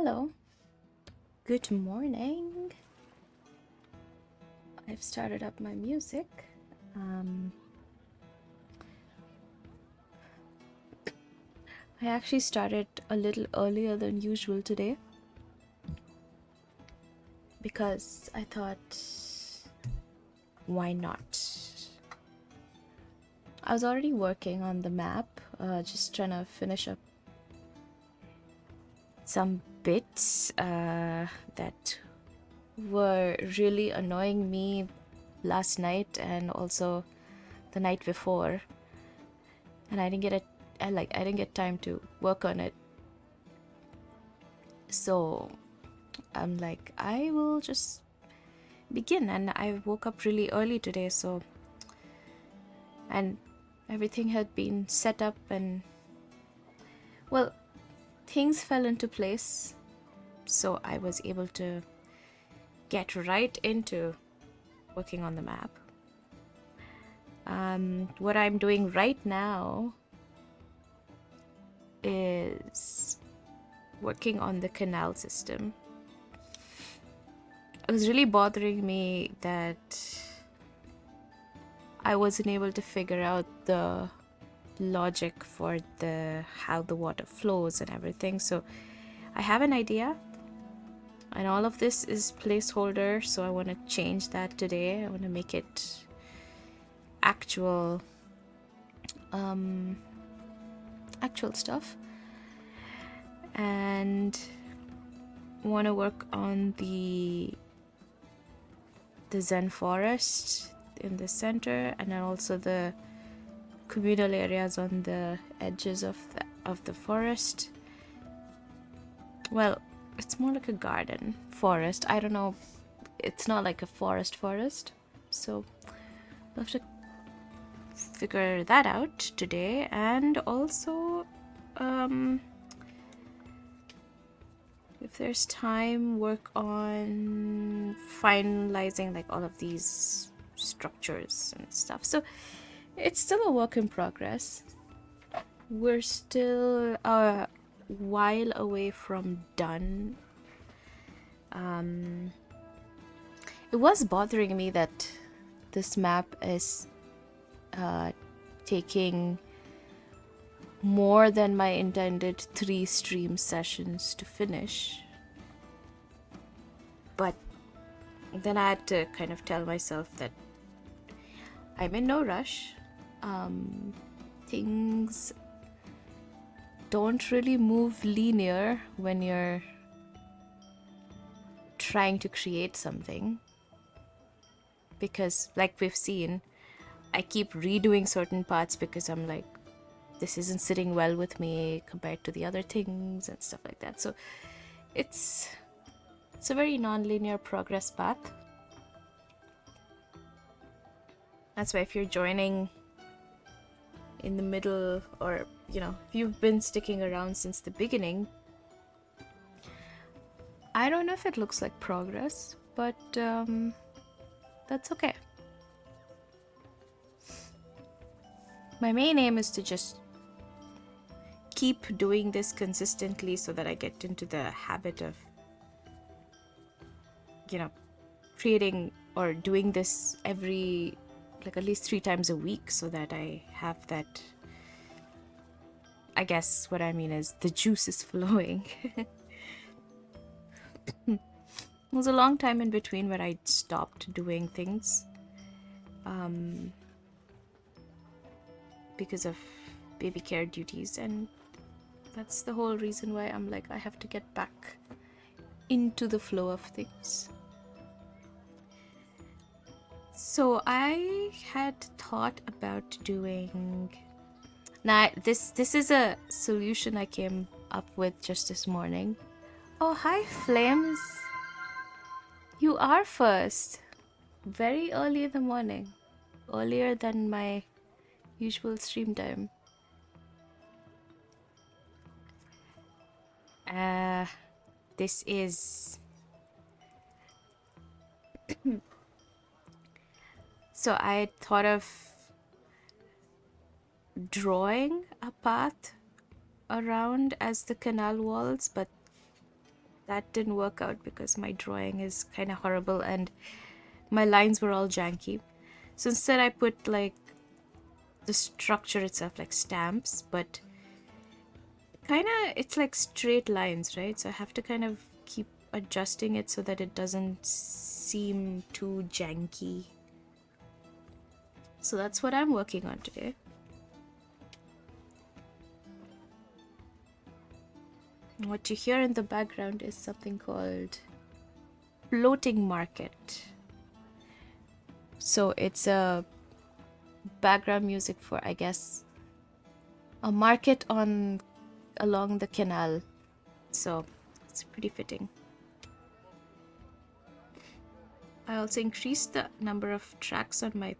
Hello, good morning. I've started up my music. Um, I actually started a little earlier than usual today because I thought, why not? I was already working on the map, just trying to finish up some bits that were really annoying me last night and also the night before, and I didn't get time to work on it. So I'm like, I will just begin. And I woke up really early today, and everything had been set up, and well, things fell into place, so I was able to get right into working on the map. What I'm doing right now is working on the canal system. It was really bothering me that I wasn't able to figure out the logic for how the water flows and everything. So I have an idea, and all of this is placeholder, so I want to change that today. I want to make it actual stuff, and want to work on the Zen forest in the center, and then also the communal areas on the edges of the forest. Well, it's more like a garden forest. I don't know. It's not like a forest, so we'll have to figure that out today. And also, if there's time, work on finalizing like all of these structures and stuff. So it's still a work in progress. We're still a while away from done. It was bothering me that this map is taking more than my intended 3 stream sessions to finish. But then I had to kind of tell myself that I'm in no rush. Things don't really move linear when you're trying to create something, because like we've seen, I keep redoing certain parts because I'm like, this isn't sitting well with me compared to the other things and stuff like that. So it's a very non-linear progress path. That's why if you're joining in the middle, or if you've been sticking around since the beginning, I don't know if it looks like progress, but that's okay. My main aim is to just keep doing this consistently so that I get into the habit of creating or doing this every, like, at least 3 times a week, so that I have that. I guess what I mean is the juice is flowing. It was a long time in between where I stopped doing things because of baby care duties, and that's the whole reason why I'm like, I have to get back into the flow of things. So I had thought about doing, now this is a solution I came up with just this morning. Oh, hi Flames, you are first, very early in the morning, earlier than my usual stream time. This is so I thought of drawing a path around as the canal walls, but that didn't work out because my drawing is kind of horrible and my lines were all janky. So instead I put like the structure itself, like stamps, but kind of it's like straight lines, right? So I have to kind of keep adjusting it so that it doesn't seem too janky. So that's what I'm working on today. What you hear in the background is something called floating market. So it's a background music for, I guess, a market on along the canal. So it's pretty fitting. I also increased the number of tracks on my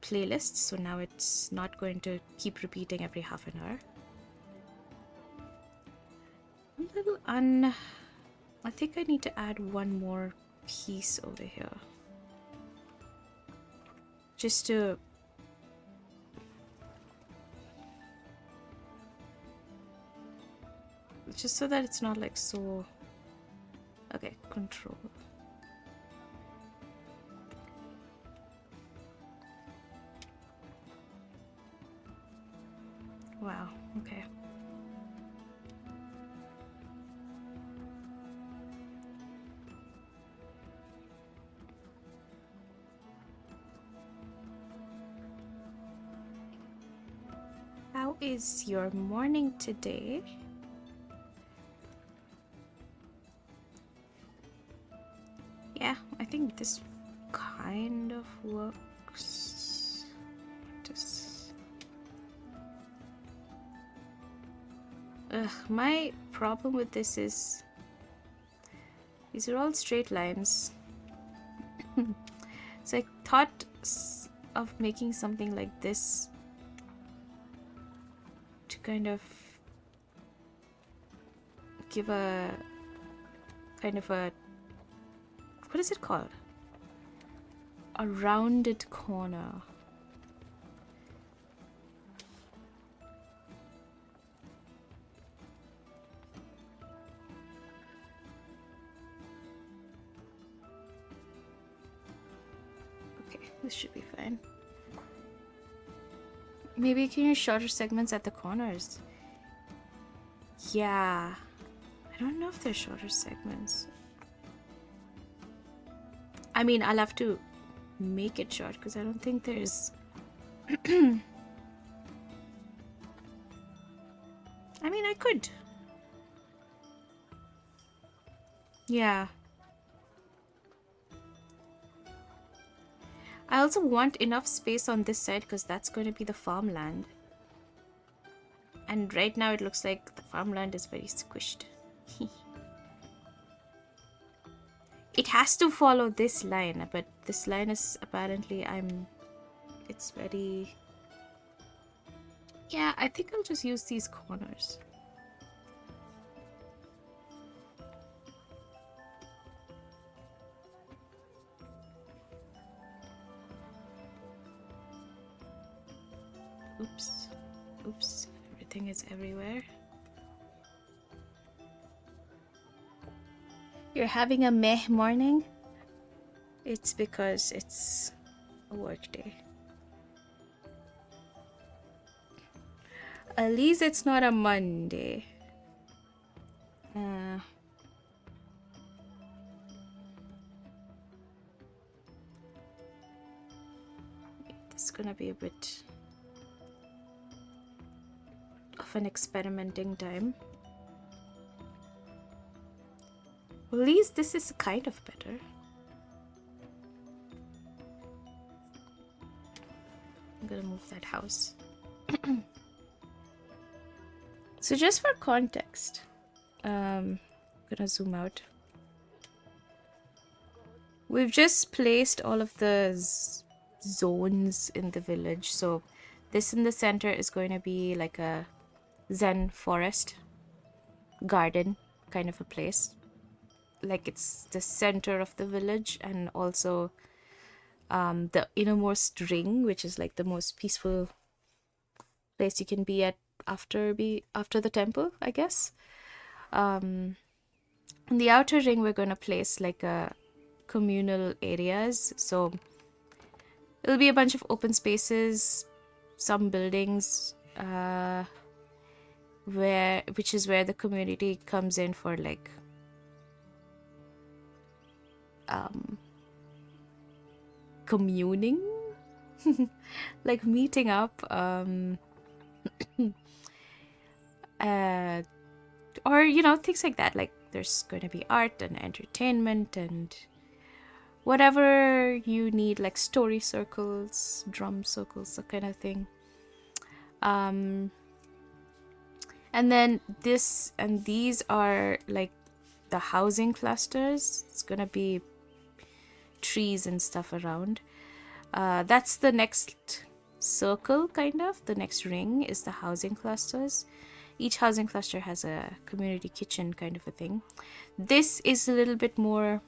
playlist, so now it's not going to keep repeating every half an hour. A little I think I need to add one more piece over here. Just so that it's not like so... Okay, control. Wow, okay. How is your morning today? Yeah, I think this kind of works. My problem with this is these are all straight lines. So I thought of making something like this to kind of give a kind of a, what is it called? A rounded corner. Okay, this should be fine. Maybe you can use shorter segments at the corners. Yeah. I don't know if they're shorter segments. I mean, I'll have to make it short because I don't think there's... I mean, I could. Yeah. I also want enough space on this side because that's going to be the farmland. And right now it looks like the farmland is very squished. It has to follow this line, but this line is apparently it's very... Yeah, I think I'll just use these corners. Oops. Oops. Everything is everywhere. You're having a meh morning? It's because it's a work day. At least it's not a Monday. This is gonna be a bit of an experimenting time. Well, at least this is kind of better. I'm gonna move that house. So just for context, I'm gonna zoom out. We've just placed all of the zones in the village. So this in the center is going to be like a Zen forest garden kind of a place. Like it's the center of the village, and also the innermost ring, which is like the most peaceful place you can be at after the temple, I guess. In the outer ring, we're going to place like a communal areas. So it'll be a bunch of open spaces, some buildings, which is where the community comes in for like communing, like meeting up, uh, or things like that. Like there's going to be art and entertainment and whatever you need, like story circles, drum circles, that kind of thing. And then this and these are like the housing clusters. It's gonna be trees and stuff around. That's the next circle, kind of. The next ring is the housing clusters. Each housing cluster has a community kitchen, kind of a thing. This is a little bit more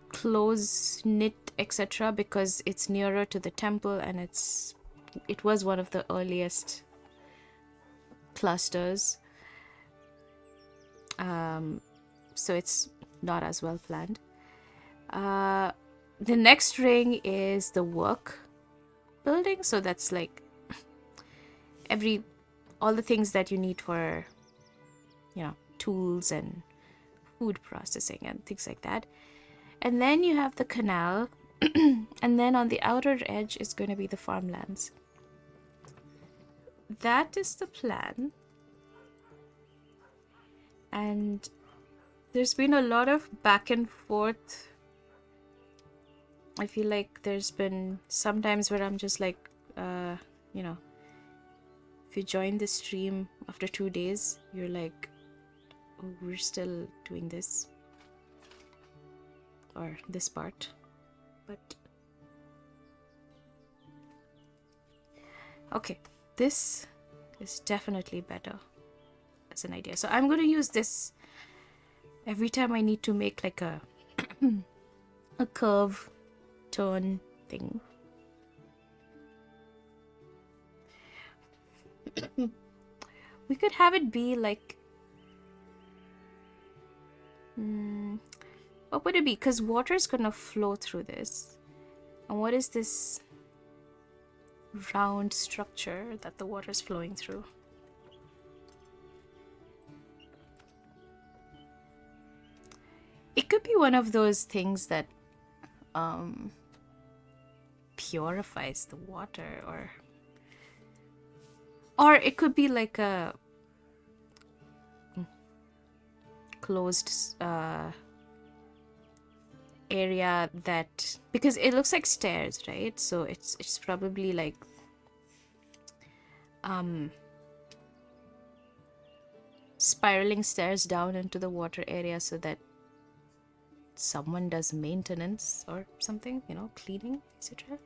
close knit, etc., because it's nearer to the temple, and it was one of the earliest clusters. So it's not as well planned. The next ring is the work building. So that's like all the things that you need for, tools and food processing and things like that. And then you have the canal, and then on the outer edge is going to be the farmlands. That is the plan. And there's been a lot of back and forth. I feel like there's been some times where I'm just like, if you join the stream after 2 days, you're like, oh, we're still doing this. Or this part. But okay, this is definitely better as an idea. So I'm going to use this every time I need to make like a curve turn thing. We could have it be like what would it be? Because water is gonna flow through this. And what is this round structure that the water is flowing through? It could be one of those things that purifies the water, or it could be like a closed area that, because it looks like stairs, right? So it's probably like spiraling stairs down into the water area so that someone does maintenance or something, cleaning, etc.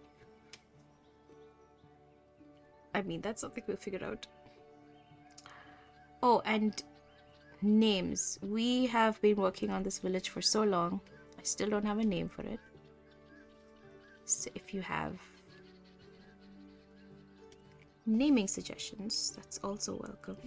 I mean, that's something we'll figure out. Oh, and names. We have been working on this village for so long. I still don't have a name for it. So if you have naming suggestions, that's also welcome.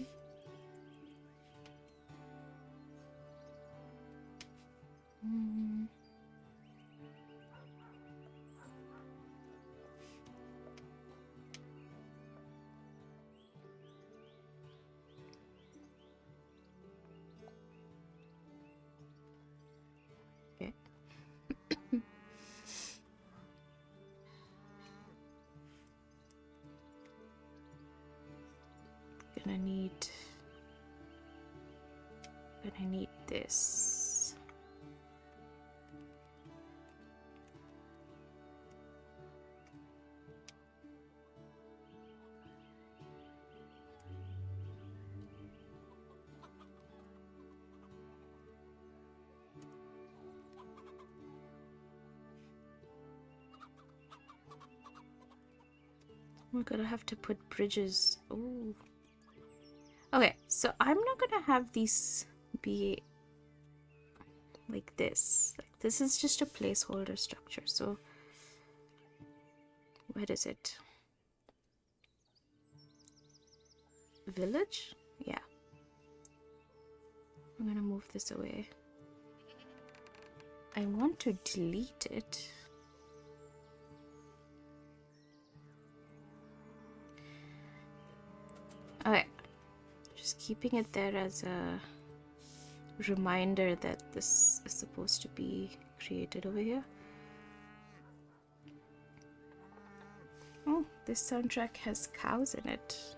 Okay. Gonna need this. We're gonna have to put bridges. Ooh. Okay, so I'm not gonna have these be like this. Like, this is just a placeholder structure. So where is it? village? Yeah. I'm gonna move this away. I want to delete it. Okay. Just keeping it there as a reminder that this is supposed to be created over here. Oh, this soundtrack has cows in it.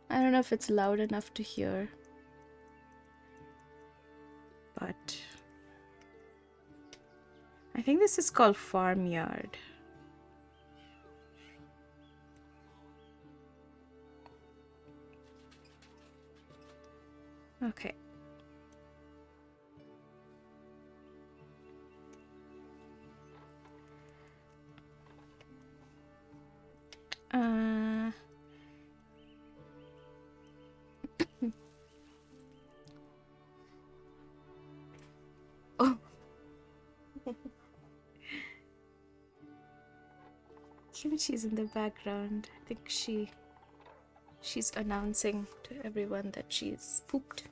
I don't know if it's loud enough to hear, but I think this is called Farmyard. Okay. Oh. Kimchi's in the background. I think she's announcing to everyone that she's pooped.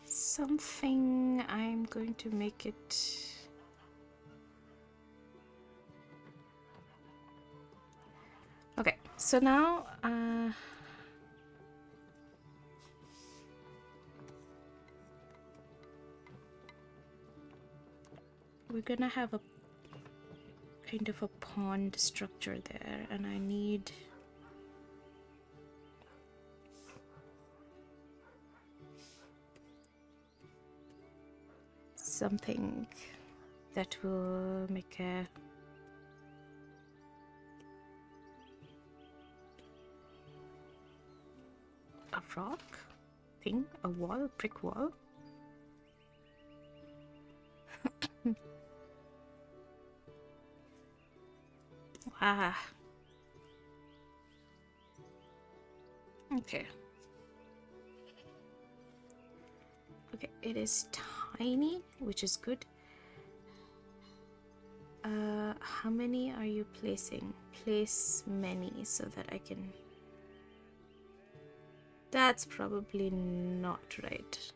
Something, I'm going to make it. Okay, so now we're gonna have a kind of a pond structure there, and I need something that will make a rock thing, a wall, brick wall. Ah. Okay. Okay, it is tiny, which is good. How many are you placing? Place many so that I can... That's probably not right.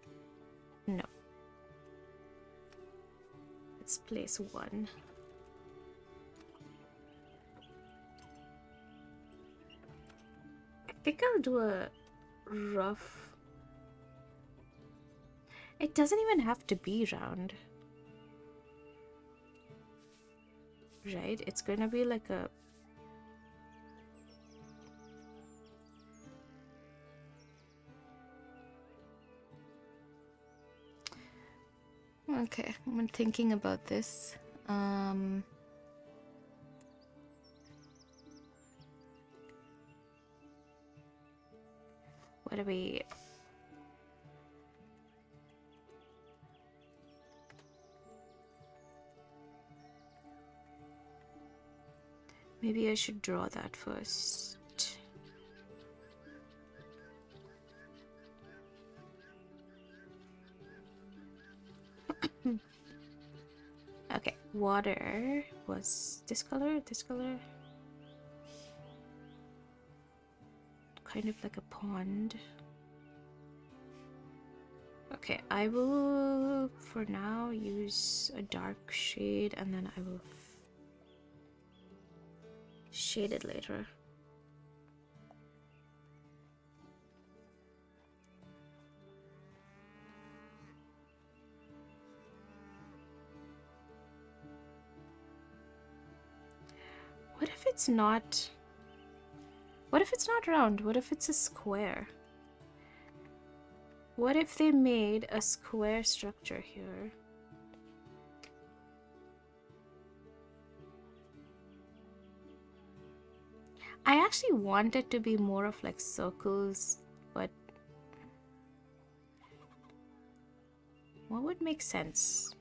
No. Let's place one. I think I'll do a rough... It doesn't even have to be round. Right? It's gonna be like a... Okay, I'm thinking about this. What do we... Maybe I should draw that first. Okay, water was this color, kind of like a pond. Okay, I will for now use a dark shade, and then I will shade it later. What if it's not... What if it's not round? What if it's a square? What if they made a square structure here? I actually want it to be more of like circles, but what would make sense?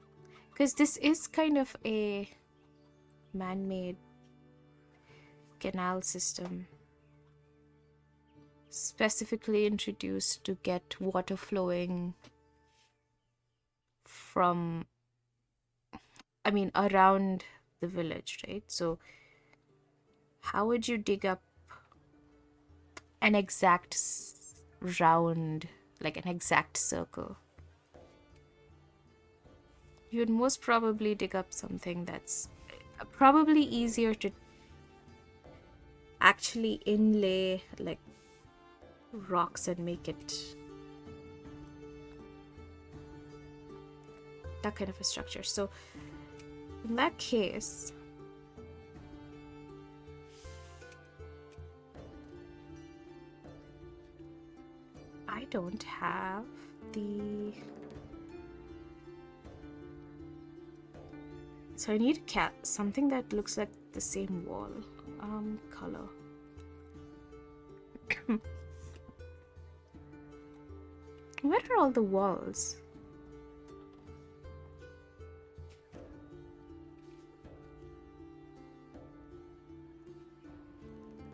Because this is kind of a man-made canal system, specifically introduced to get water flowing from, I mean, around the village, right? So how would you dig up an exact round, like an exact circle? You'd most probably dig up something that's probably easier to actually inlay like rocks and make it that kind of a structure. So in that case, I don't have the... So I need something that looks like the same wall. Color. Where are all the walls?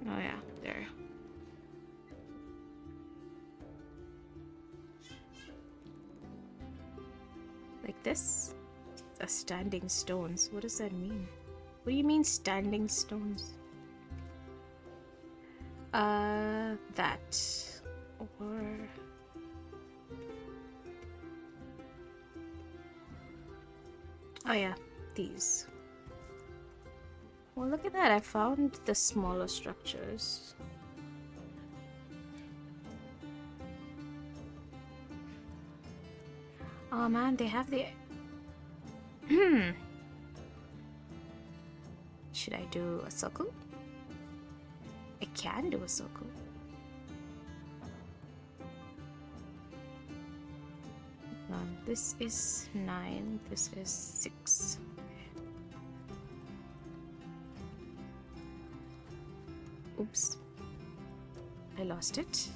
Oh yeah, there. Like this? Standing stones. What does that mean? What do you mean standing stones? That. Or... Oh yeah, these. Well, look at that. I found the smaller structures. Oh man, they have the... Should I do a circle? I can do a circle. This is 9, this is 6. Oops. I lost it.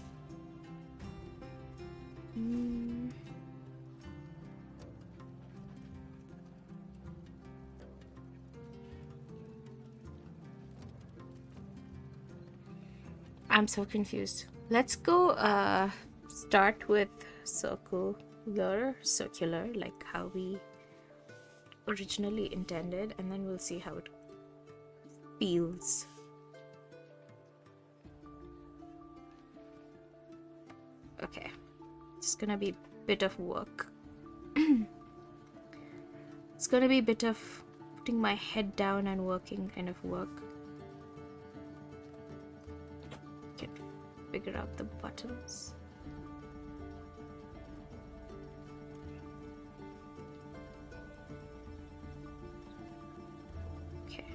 I'm so confused. Let's go start with circular, like how we originally intended, and then we'll see how it feels. Okay, it's gonna be a bit of work. It's gonna be a bit of putting my head down and working kind of work. Can figure out the buttons. Okay.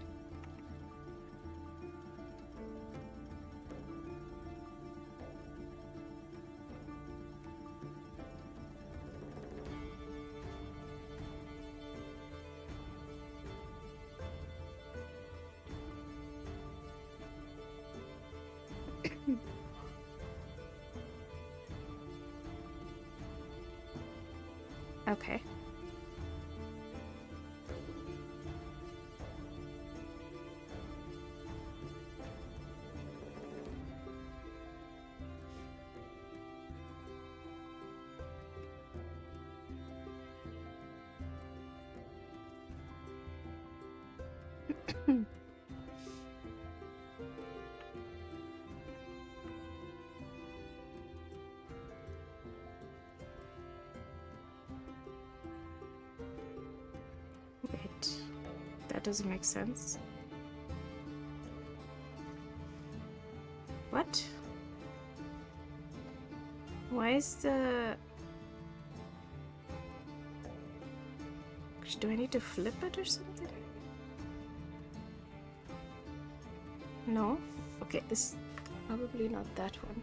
Okay. Wait, that doesn't make sense. What? Why is the... Do I need to flip it or something? No? Okay, this is probably not that one.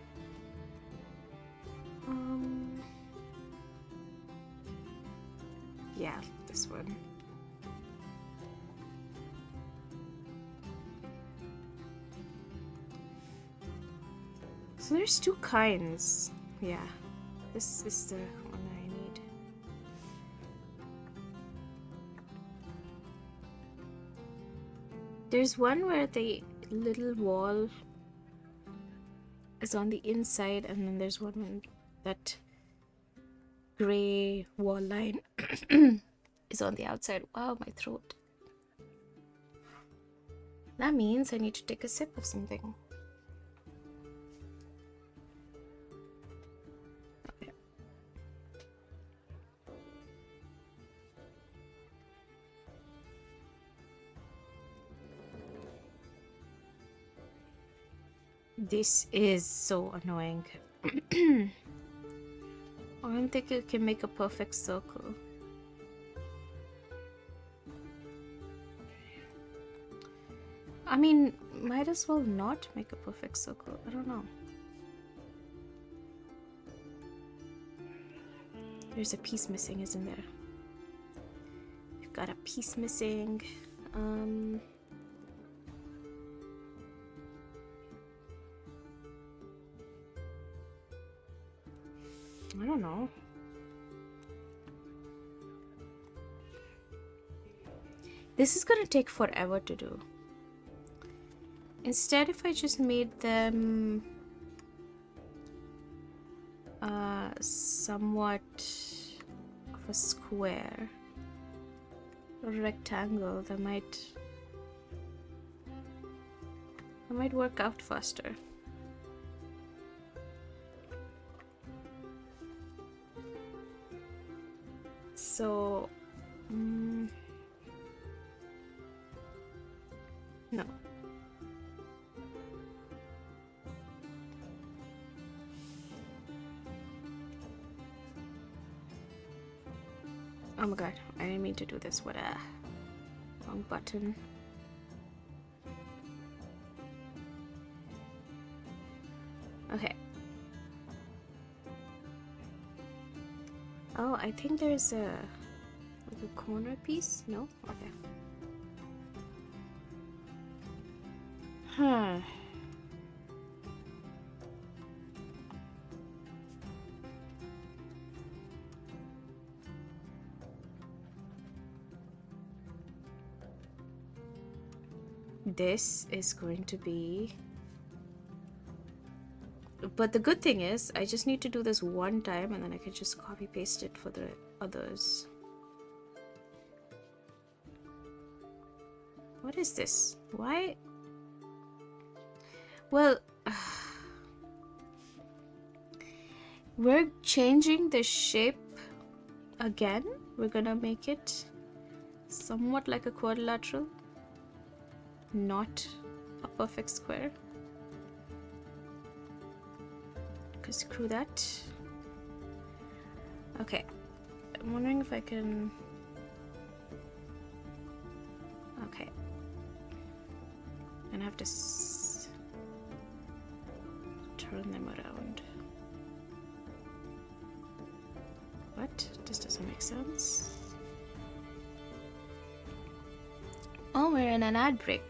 Yeah, this one. So there's two kinds. Yeah, this is the one I need. There's one where the little wall is on the inside, and then there's one that gray wall line is on the outside. Wow, my throat. That means I need to take a sip of something. Okay. This is so annoying. I don't think it can make a perfect circle. I mean, might as well not make a perfect circle. I don't know. There's a piece missing, isn't there? We've got a piece missing. I don't know. This is gonna take forever to do. Instead, if I just made them somewhat of a square or rectangle, that might work out faster. So no. Oh my god, I didn't mean to do this. What a wrong button. Okay. Oh, I think there's a corner piece. No? Okay. Huh. This is going to be... But the good thing is, I just need to do this one time and then I can just copy paste it for the others. What is this? Why? Well, we're changing the shape again. We're gonna make it somewhat like a quadrilateral, not a perfect square. Because screw that. Okay, I'm wondering if I can... Okay. And I have to turn them around. What? This doesn't make sense. Oh, we're in an ad break.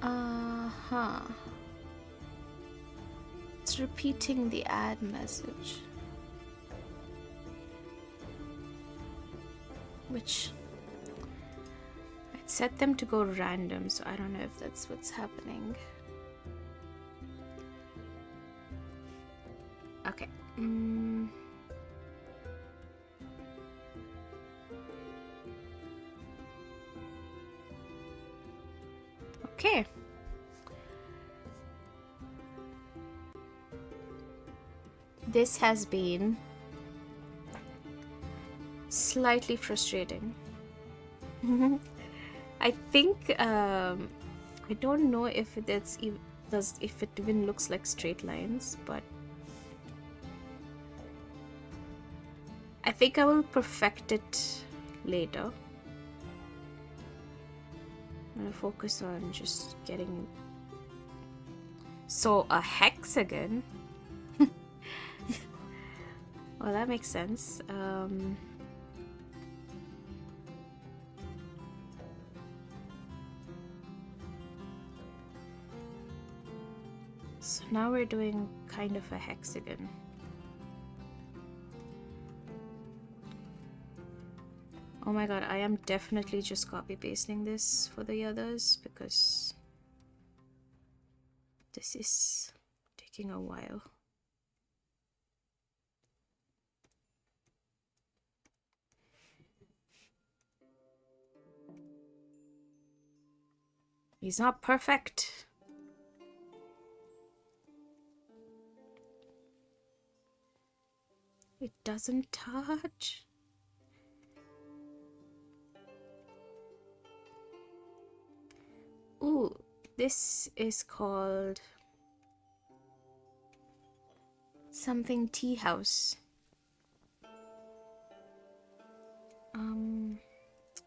Uh-huh. It's repeating the ad message. Which... I'd set them to go random, so I don't know if that's what's happening. Okay. Okay. This has been slightly frustrating. I think I don't know if it's if it even looks like straight lines, but I think I will perfect it later. I'm gonna focus on just getting... So a hexagon? Well, that makes sense. So now we're doing kind of a hexagon. Oh my god, I am definitely just copy pasting this for the others because this is taking a while. He's not perfect. It doesn't touch. Ooh, this is called something tea house.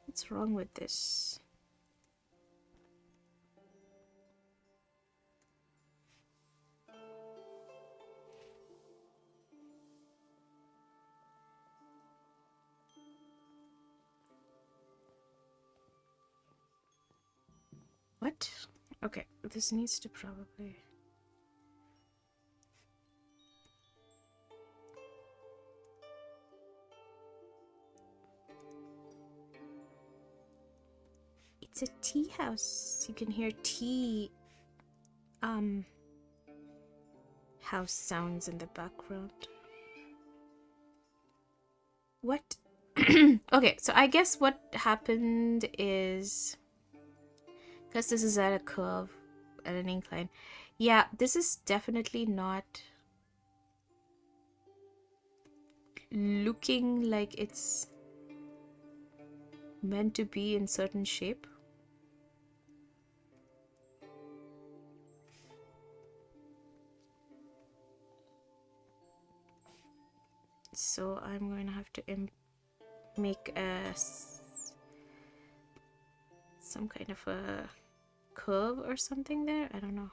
What's wrong with this? What? Okay, this needs to probably... It's a tea house. You can hear tea house sounds in the background. What? Okay, so I guess what happened is, because this is at a curve, at an incline. Yeah, this is definitely not looking like it's meant to be in certain shape. So I'm going to have to make some kind of a curve or something there. I don't know.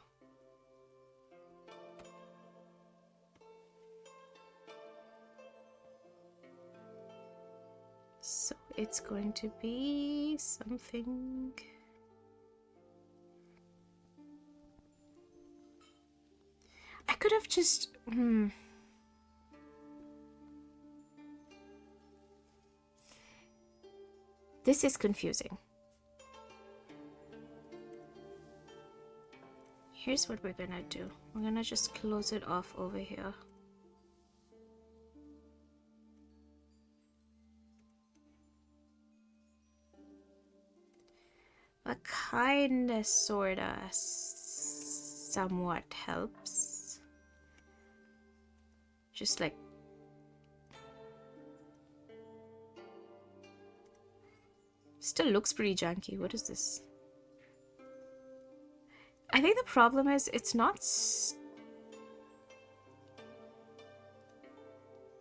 So it's going to be something. I could have just This is confusing. Here's what we're gonna do. We're gonna just close it off over here. But kinda, sorta, somewhat helps. Just like... Still looks pretty janky. What is this? I think the problem is it's not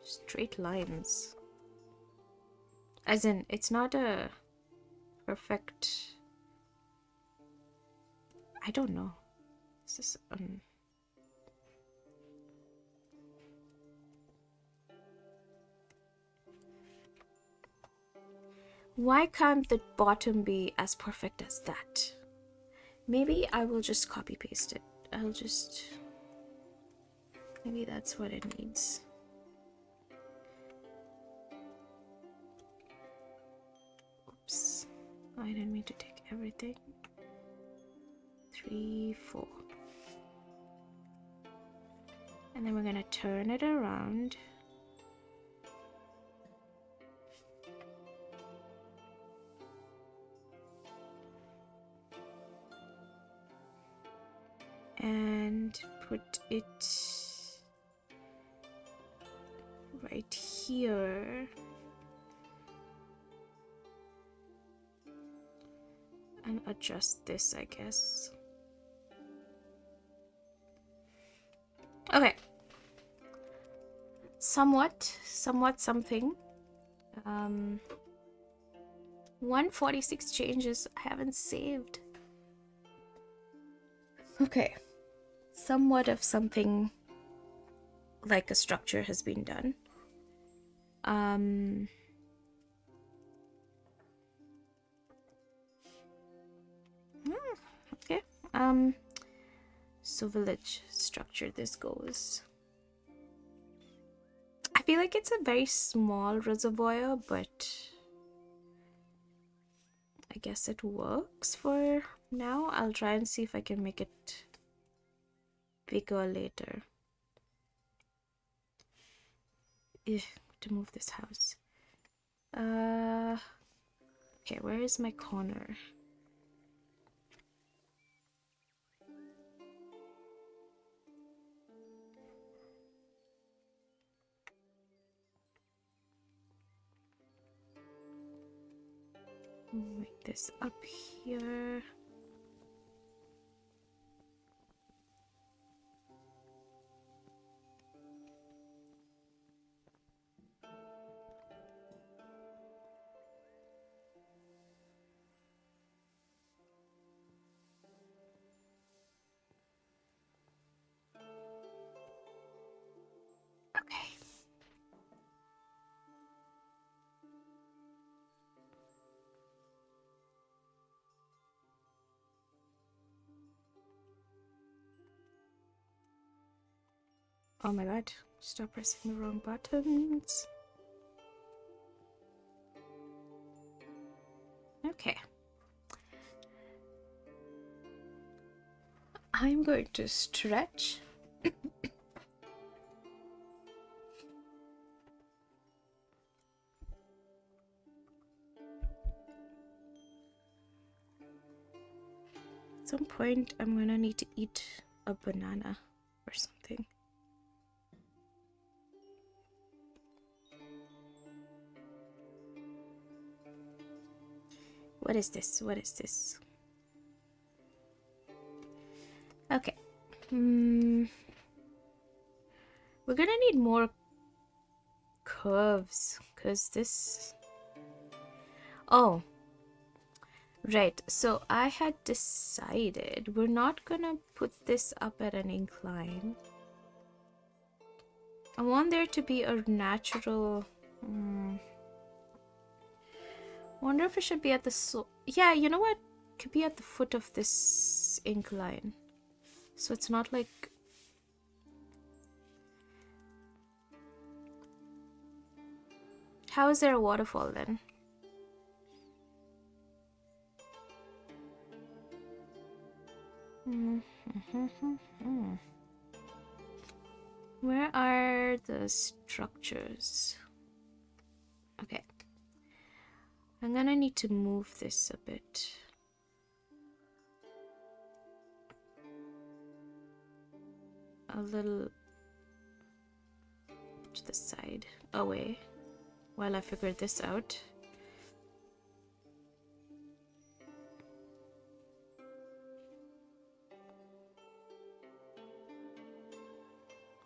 straight lines. As in, it's not a perfect... I don't know. This is Why can't the bottom be as perfect as that? Maybe I will just copy paste it. I'll just... Maybe that's what it needs. Oops. I didn't mean to take everything. 3, 4. And then we're gonna turn it around. And put it right here. And adjust this, I guess. Okay. Somewhat something. 146 changes. I haven't saved. Okay. Somewhat of something like a structure has been done. Okay. So village structure, this goes. I feel like it's a very small reservoir, but I guess it works for now. I'll try and see if I can make it bigger later. To move this house. Okay, where is my corner? Make this up here. Okay. Oh my god, stop pressing the wrong buttons. Okay. I'm going to stretch. At some point, I'm gonna need to eat a banana or something. What is this? What is this? Okay. We're gonna need more curves because this... Oh. Right, so I had decided we're not gonna put this up at an incline. I want there to be a natural... wonder if it should be at the... Yeah, you know what? It could be at the foot of this incline. So it's not like... How is there a waterfall then? Where are the structures? Okay. I'm gonna need to move this a bit. A little to the side, away, while I figure this out.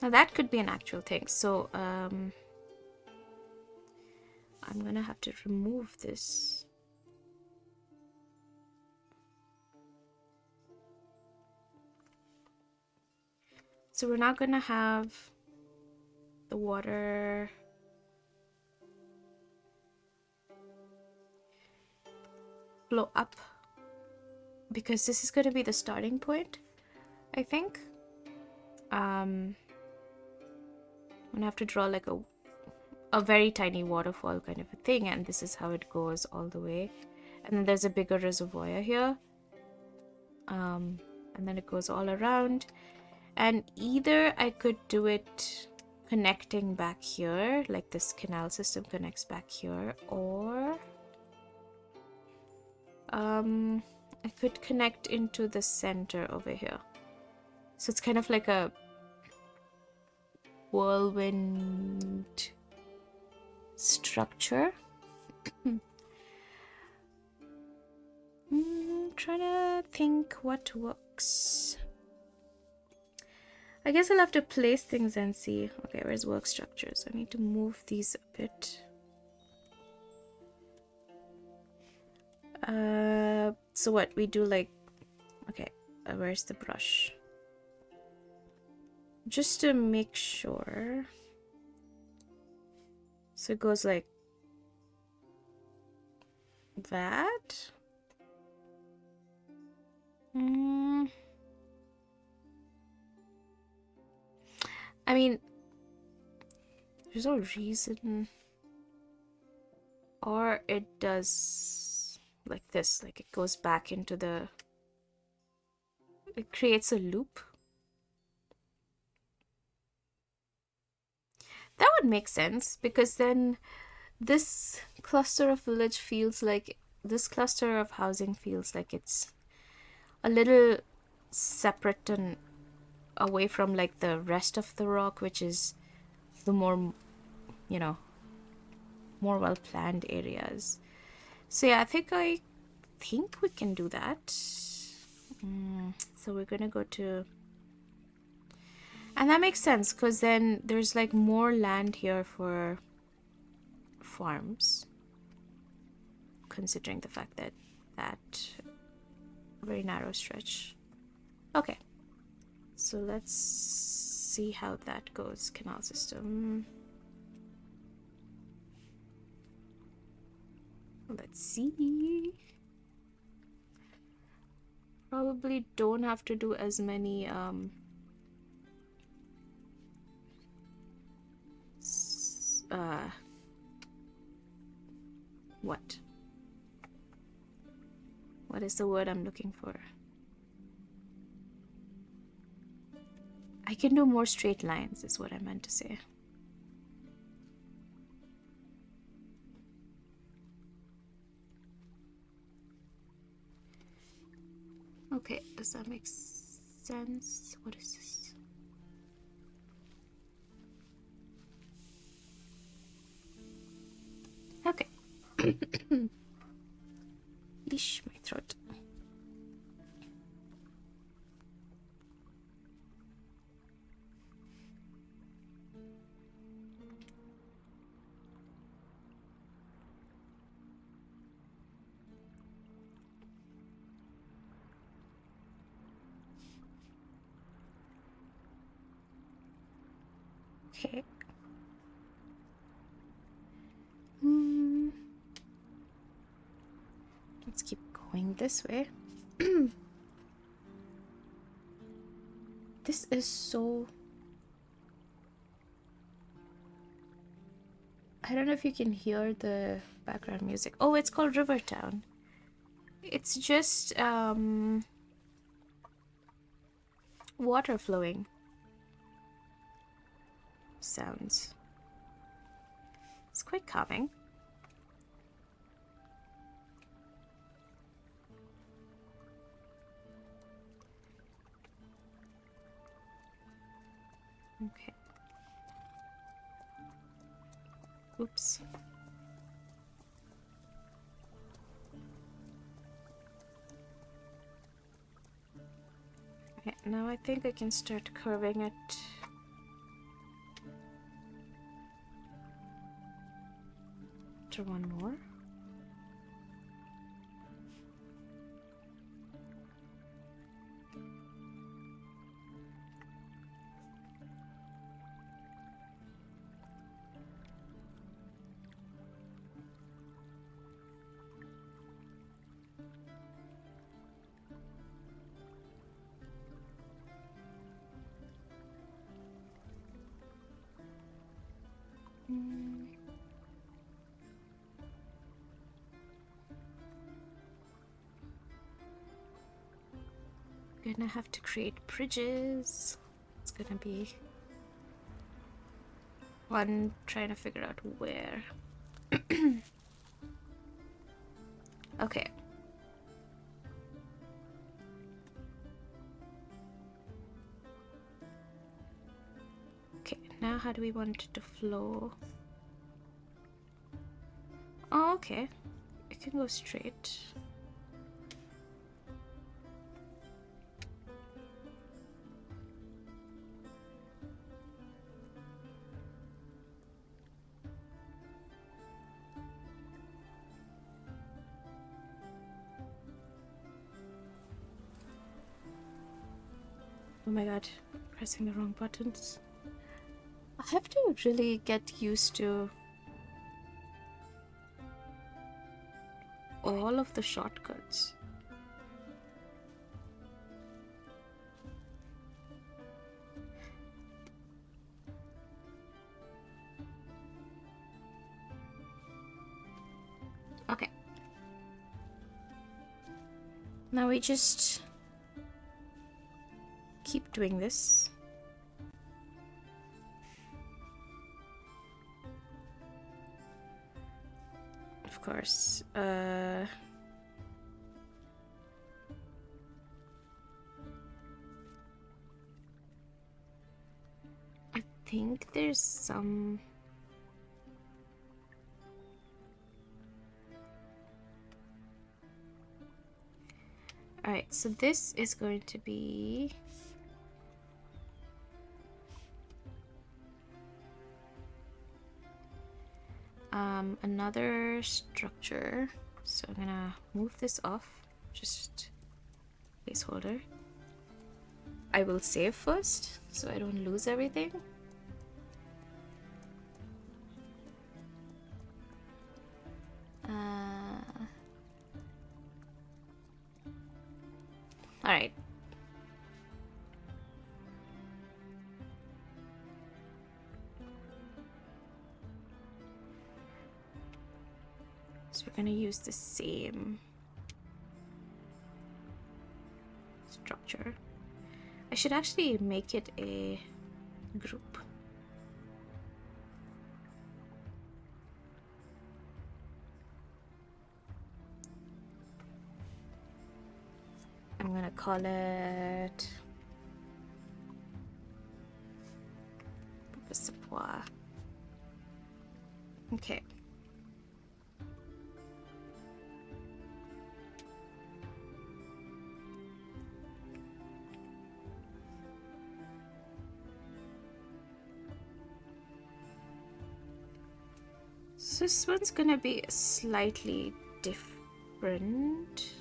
Now that could be an actual thing, so I'm gonna have to remove this. So we're not gonna have the water flow up because this is gonna be the starting point, I think. I'm gonna have to draw like a very tiny waterfall kind of a thing, and this is how it goes all the way. And then there's a bigger reservoir here. And then it goes all around. And either I could do it connecting back here, like this canal system connects back here, or I could connect into the center over here. So it's kind of like a whirlwind structure. Trying to think what works. I guess I'll have to place things and see. Okay, where's work structures? I need to move these a bit. So what we do, like, okay, where's the brush? Just to make sure. So it goes like that. I mean, there's no reason. Or it does like this, like it goes back into the... It creates a loop. That would make sense, because then this cluster of village feels like... This cluster of housing feels like it's a little separate and away from like the rest of the rock, which is the more, you know, more well-planned areas. So yeah, I think we can do that. So we're gonna go to, and that makes sense because then there's like more land here for farms, considering the fact that that very narrow stretch. Okay, so let's see how that goes. Canal system. Let's see. Probably don't have to do as many what is the word I'm looking for? I can do more straight lines is what I meant to say. Okay, does that make sense? What is this? Okay. Eesh, my throat. Okay. Let's keep going this way. This is so... I don't know if you can hear the background music. Oh, it's called Rivertown. It's just water flowing sounds. It's quite calming. Okay. Oops. Okay, now I think I can start curving it. To one more. Gonna have to create bridges. It's gonna be fun trying to figure out where. Okay. Okay, now how do we want it to flow? Oh, okay. It can go straight. Oh my god, pressing the wrong buttons. I have to really get used to all of the shortcuts. Okay. Now we just keep doing this. Of course. I think there's some... All right, so this is going to be another structure. So I'm gonna move this off, just placeholder. I will save first so I don't lose everything. All right. So we're gonna use the same structure. I should actually make it a group. I'm gonna call it support. Okay. So this one's gonna be slightly different.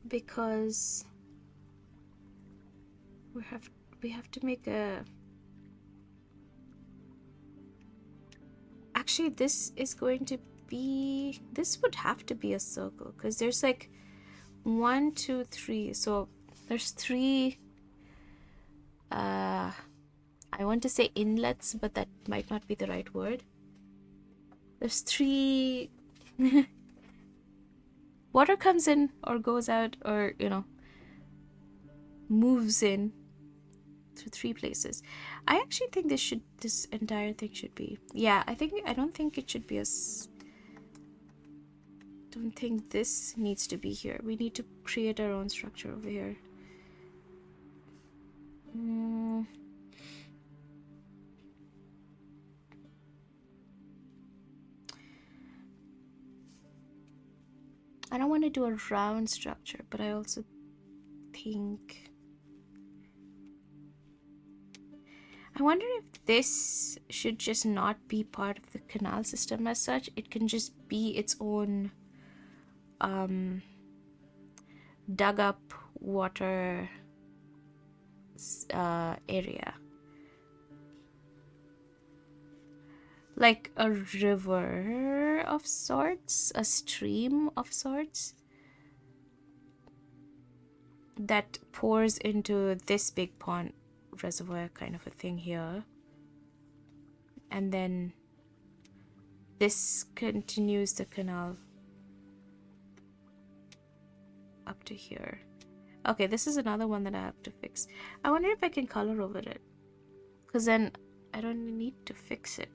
Because we have to make a, actually this is going to be, this would have to be a circle because there's like 1, 2, 3, so there's 3 I want to say inlets, but that might not be the right word. There's 3 water comes in or goes out, or moves in through 3 places. I actually think this entire thing should be, yeah, I don't think it should be don't think this needs to be here. We need to create our own structure over here. I don't want to do a round structure, but I also think, I wonder if this should just not be part of the canal system as such. It can just be its own dug up water area, like a river of sorts, a stream of sorts that pours into this big pond reservoir kind of a thing here, and then this continues the canal up to here. Okay, this is another one that I have to fix. I wonder if I can color over it, because then I don't need to fix it.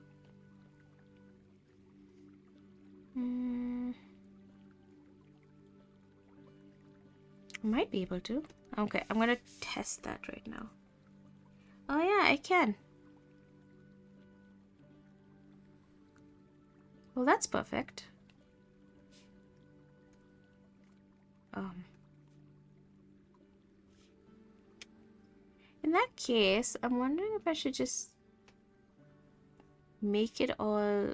I might be able to. Okay, I'm gonna test that right now. Oh yeah, I can. Well, that's perfect. In that case, I'm wondering if I should just make it all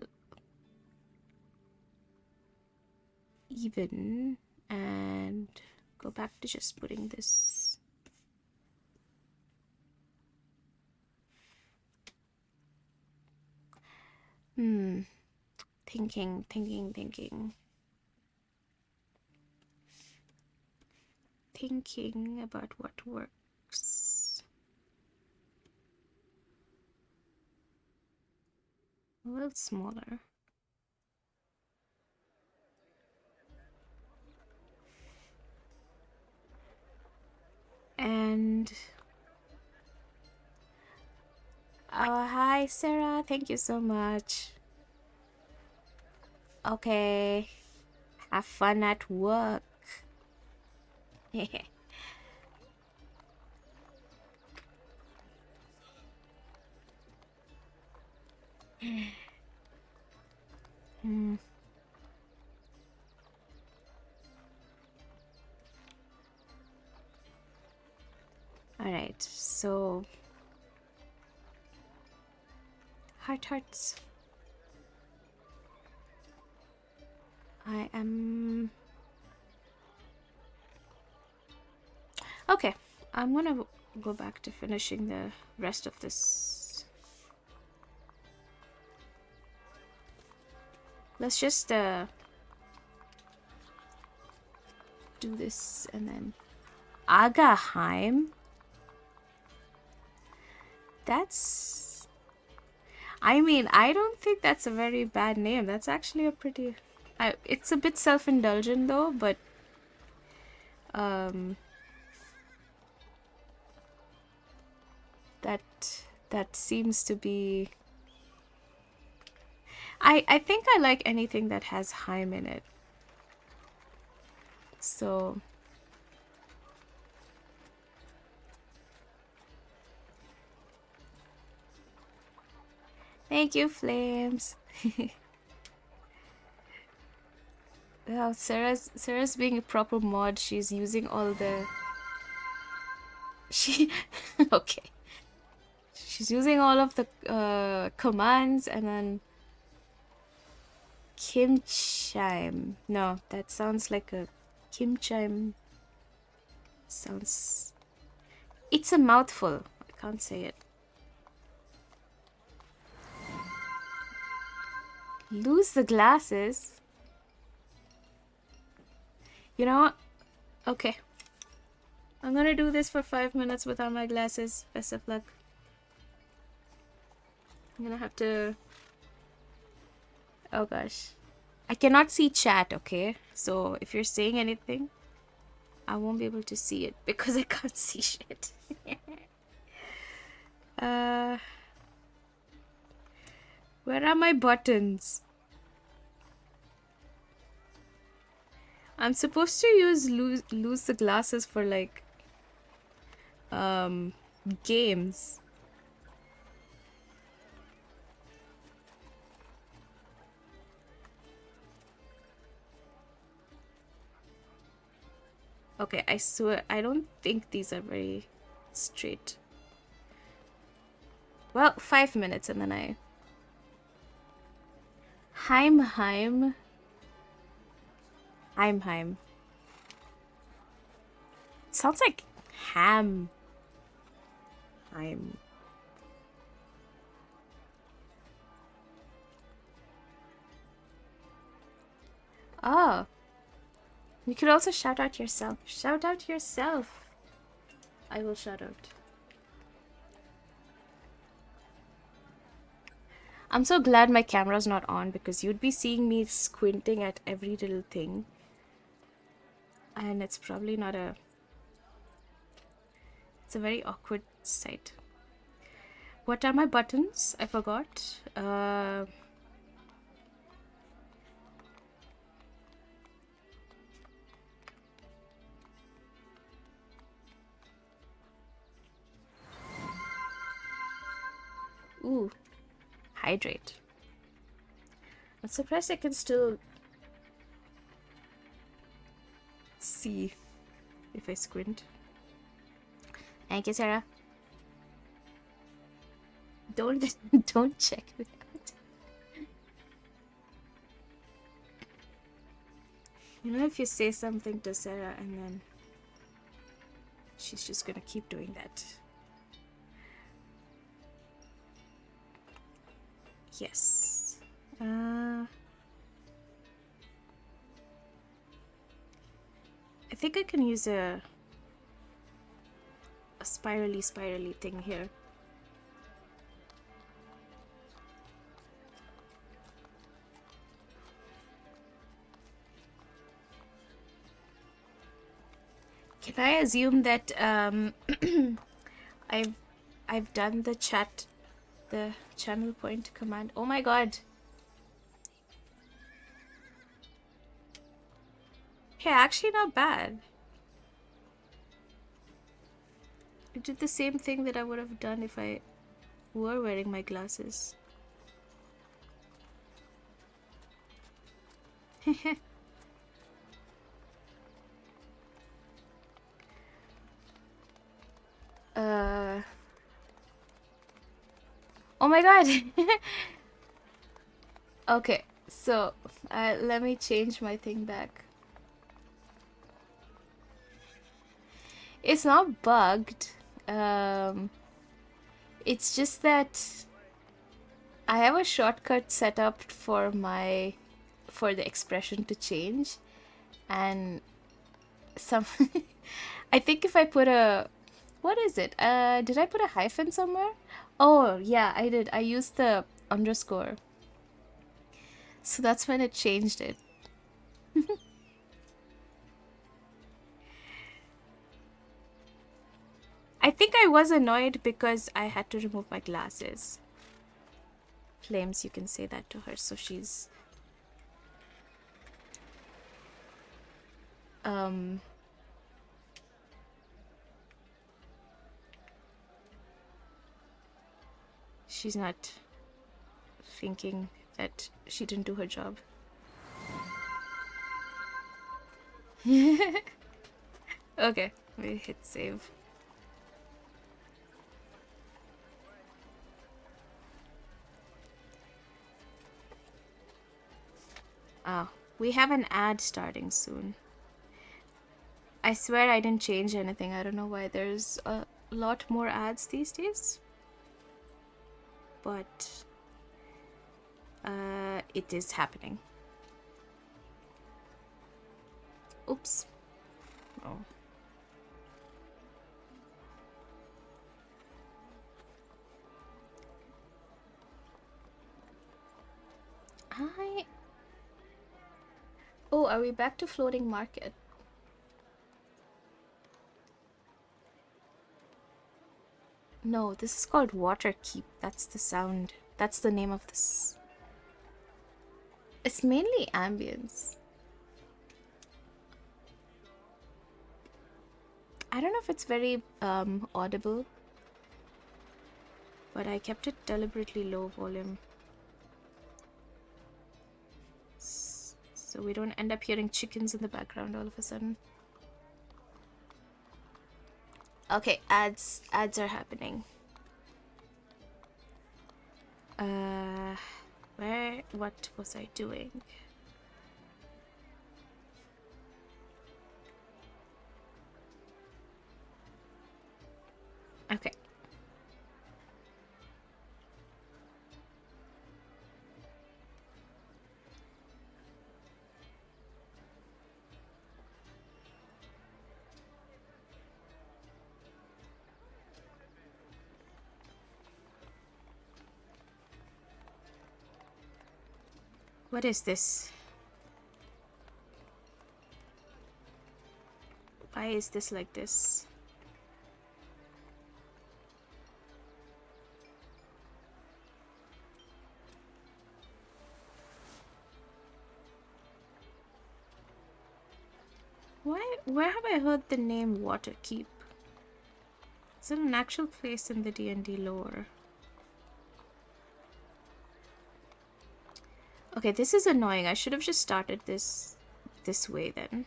even and go back to just putting this. Thinking. Thinking about what works. A little smaller. And oh, hi Sarah, thank you so much. Okay, have fun at work. Hmm. All right, so hearts. I am okay. I'm gonna go back to finishing the rest of this. Let's just do this and then Agaheim. That's. I mean, I don't think that's a very bad name. That's actually a pretty. It's a bit self-indulgent though, but um, that seems to be. I think I like anything that has Heim in it. So thank you, Flames. Wow, Sarah's being a proper mod. She's using all the she okay. She's using all of the commands and then Kimchime. No, that sounds like a Kimchime. Sounds. It's a mouthful. I can't say it. Lose the glasses. You know what? Okay. I'm gonna do this for 5 minutes without my glasses. Best of luck. I'm gonna have to. Oh gosh. I cannot see chat, okay? So if you're saying anything, I won't be able to see it because I can't see shit. Where are my buttons? I'm supposed to lose the glasses for like games. Okay, I swear I don't think these are very straight. Well, 5 minutes and then I Heim. Sounds like ham. Heim. Oh. You could also shout out yourself. Shout out yourself. I will shout out. I'm so glad my camera's not on because you'd be seeing me squinting at every little thing. And it's probably not a... It's a very awkward sight. What are my buttons? I forgot. Ooh. Hydrate. I'm surprised I can still see if I squint. Thank you, Sarah. Don't check it out. You know, if you say something to Sarah and then she's just gonna keep doing that. Yes. I think I can use a spirally thing here. Can I assume that I've done the channel point command? Oh my god. Hey, actually not bad. I did the same thing that I would have done if I were wearing my glasses. uh oh my god. Okay, so let me change my thing back. It's not bugged. Um, it's just that I have a shortcut set up for the expression to change, and some I think if I put a what is it? Did I put a hyphen somewhere? Oh yeah, I did. I used the underscore, so that's when it changed it. I think I was annoyed because I had to remove my glasses. Flames, you can say that to her, so um she's not thinking that she didn't do her job. Okay, we hit save. Oh, we have an ad starting soon. I swear I didn't change anything. I don't know why there's a lot more ads these days. But it is happening. Oops. Oh. Oh, are we back to floating market? No, this is called water keep. That's the sound. That's the name of this. It's mainly ambience. I don't know if it's very audible, but I kept it deliberately low volume. So we don't end up hearing chickens in the background all of a sudden. Okay, ads are happening. What was I doing? Okay. What is this? Why is this like this? Where have I heard the name Waterkeep? Is it an actual place in the D&D lore? Okay, this is annoying. I should have just started this way then.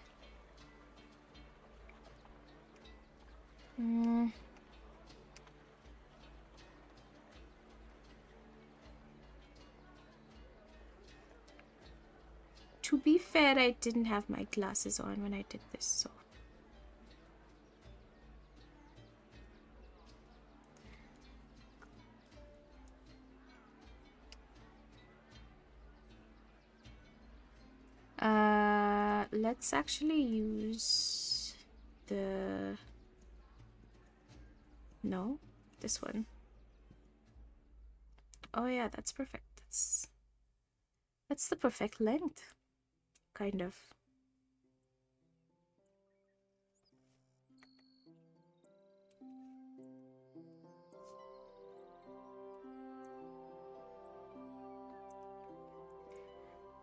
To be fair, I didn't have my glasses on when I did this, so... let's actually use the... No, this one. Oh yeah, that's perfect. That's the perfect length, kind of.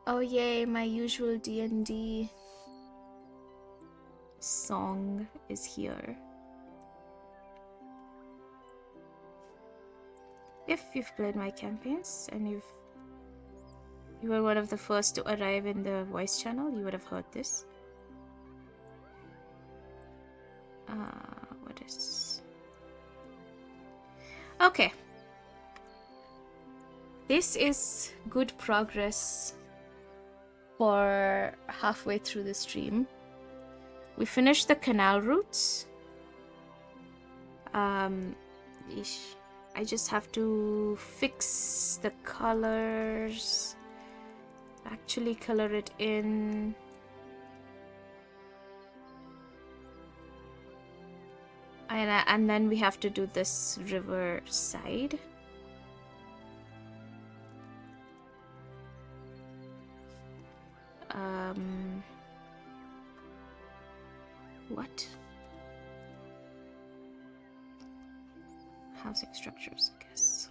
Oh yay, my usual D&D song is here. If you've played my campaigns and you've You were one of the first to arrive in the voice channel. You would have heard this. What is... Okay. This is good progress for halfway through the stream. We finished the canal routes. I just have to fix the colors. Actually color it in. And then we have to do this river side. What? Housing structures, I guess.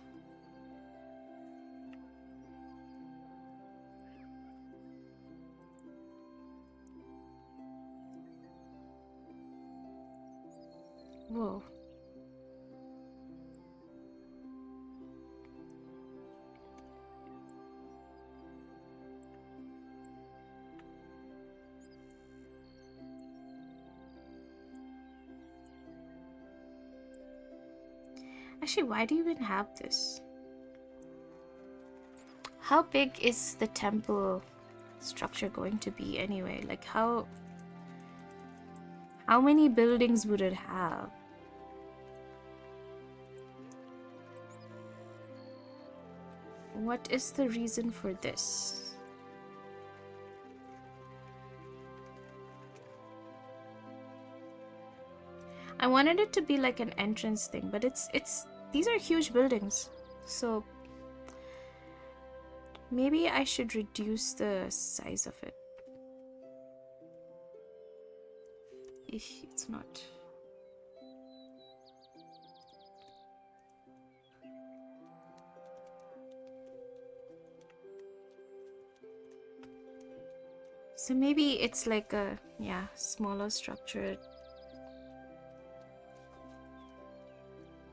Whoa. Actually, why do you even have this? How big is the temple structure going to be anyway? Like how many buildings would it have? What is the reason for this? I wanted it to be like an entrance thing, but it's these are huge buildings. So maybe I should reduce the size of it. It's not. So maybe it's like a, yeah, smaller structure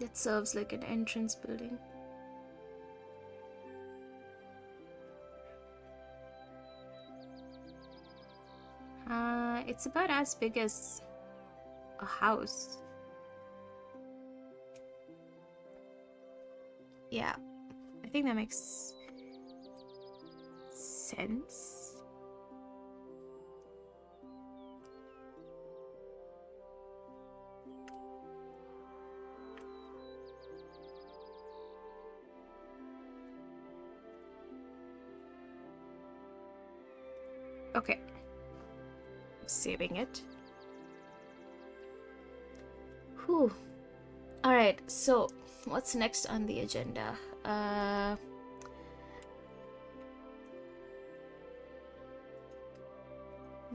that serves like an entrance building. It's about as big as a house. Yeah, I think that makes sense. Okay. Saving it. Whew. Alright, so what's next on the agenda? I'm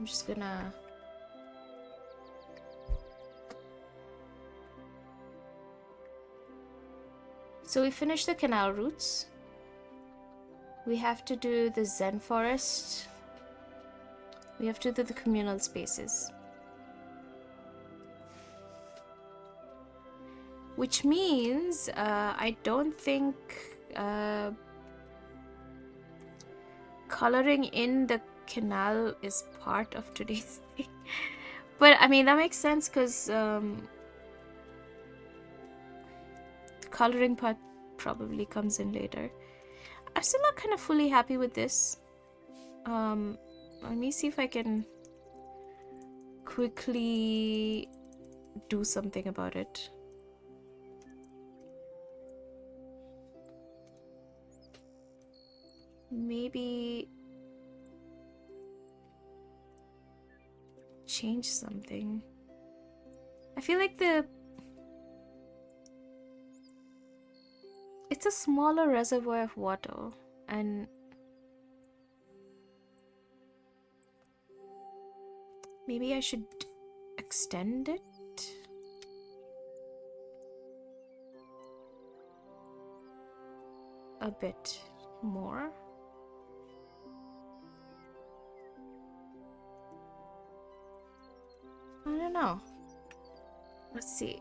just gonna... So we finished the canal routes. We have to do the Zen forest. We have to do the communal spaces. Which means I don't think coloring in the canal is part of today's thing. But I mean, that makes sense because the coloring part probably comes in later. I'm still not kind of fully happy with this. Let me see if I can quickly do something about it. Maybe change something. I feel like it's a smaller reservoir of water, and maybe I should extend it. A bit more. I don't know. Let's see.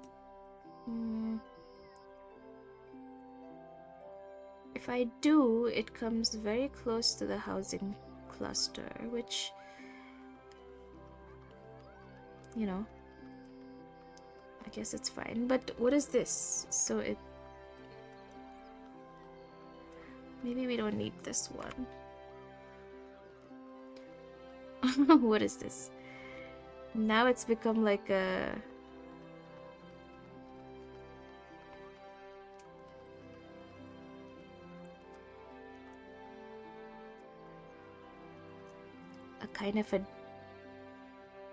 if I do, it comes very close to the housing cluster, which, you know, I guess it's fine. But what is this? So it... maybe we don't need this one. What is this? Now it's become like a... kind of a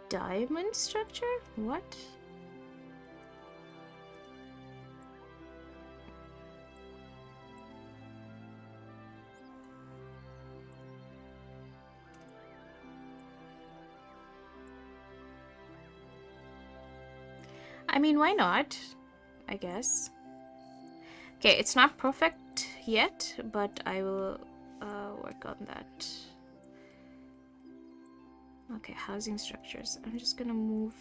diamond structure? What? I mean, why not? I guess. Okay, it's not perfect yet, but I will work on that. Okay, housing structures. I'm just gonna move.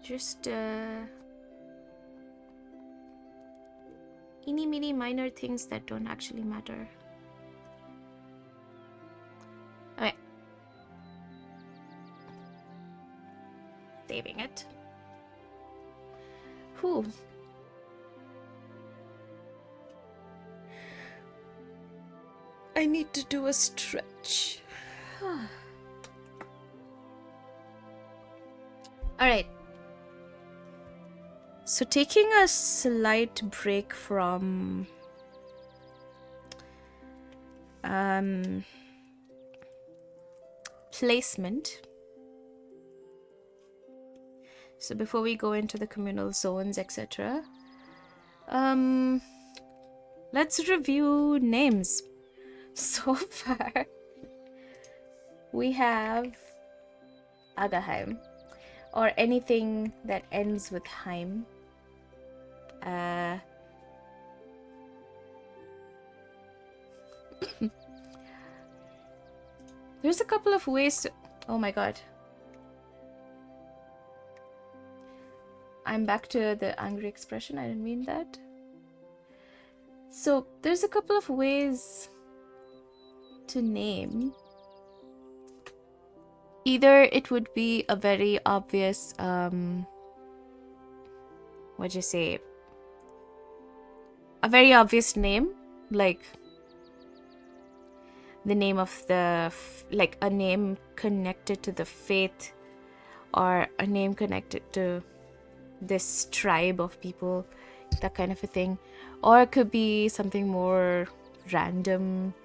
Just eeny meeny minor things that don't actually matter. Okay. Saving it. Whew. I need to do a stretch. Alright. So taking a slight break from placement. So before we go into the communal zones, etc., let's review names. So far, we have Agaheim, or anything that ends with Heim. There's a couple of ways to... oh my god. I'm back to the angry expression. I didn't mean that. So there's a couple of ways to name. Either it would be a very obvious, what'd you say? A very obvious name, like the name of the, like a name connected to the faith, or a name connected to this tribe of people, that kind of a thing. Or it could be something more random,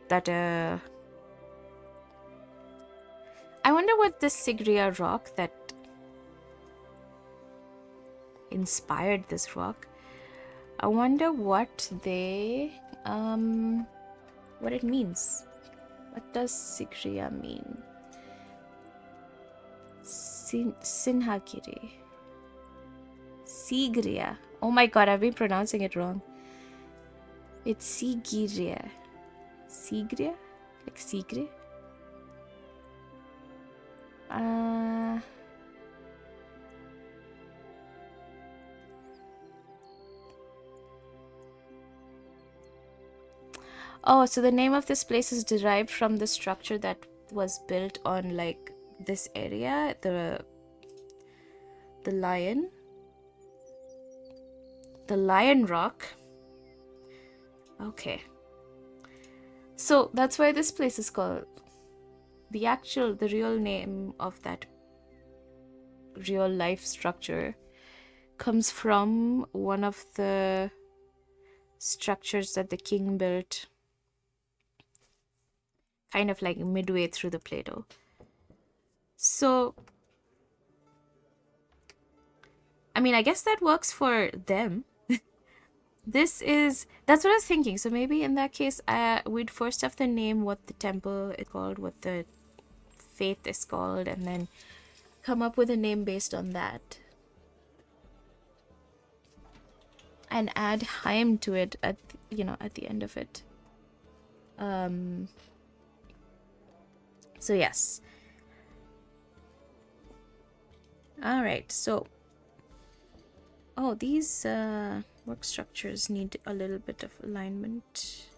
that I wonder what this Sigria rock that inspired this rock, I wonder what they what it means. What does Sigria mean? Sinhagiri. Sigria. Oh my god, I've been pronouncing it wrong. It's Sigria. Sigria? Like Sigre? Oh, so the name of this place is derived from the structure that was built on, like, this area, the lion rock. Okay, so that's why this place is called... the real name of that real life structure comes from one of the structures that the king built kind of like midway through the Plateau. So, I mean, I guess that works for them. That's what I was thinking. So maybe in that case, we'd first have to name what the temple is called, what the faith is called, and then come up with a name based on that. and add Heim to it at at the end of it. So yes. All right. So, oh, these work structures need a little bit of alignment.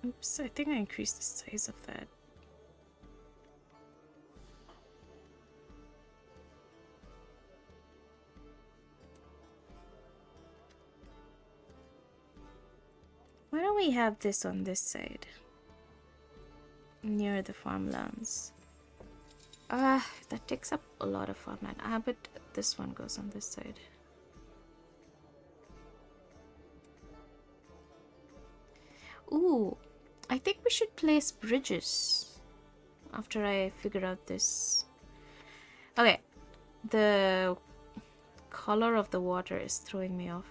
Oops, I think I increased the size of that. Why don't we have this on this side? Near the farmlands. That takes up a lot of farmland. But this one goes on this side. Ooh, I think we should place bridges after I figure out this. Okay, the color of the water is throwing me off.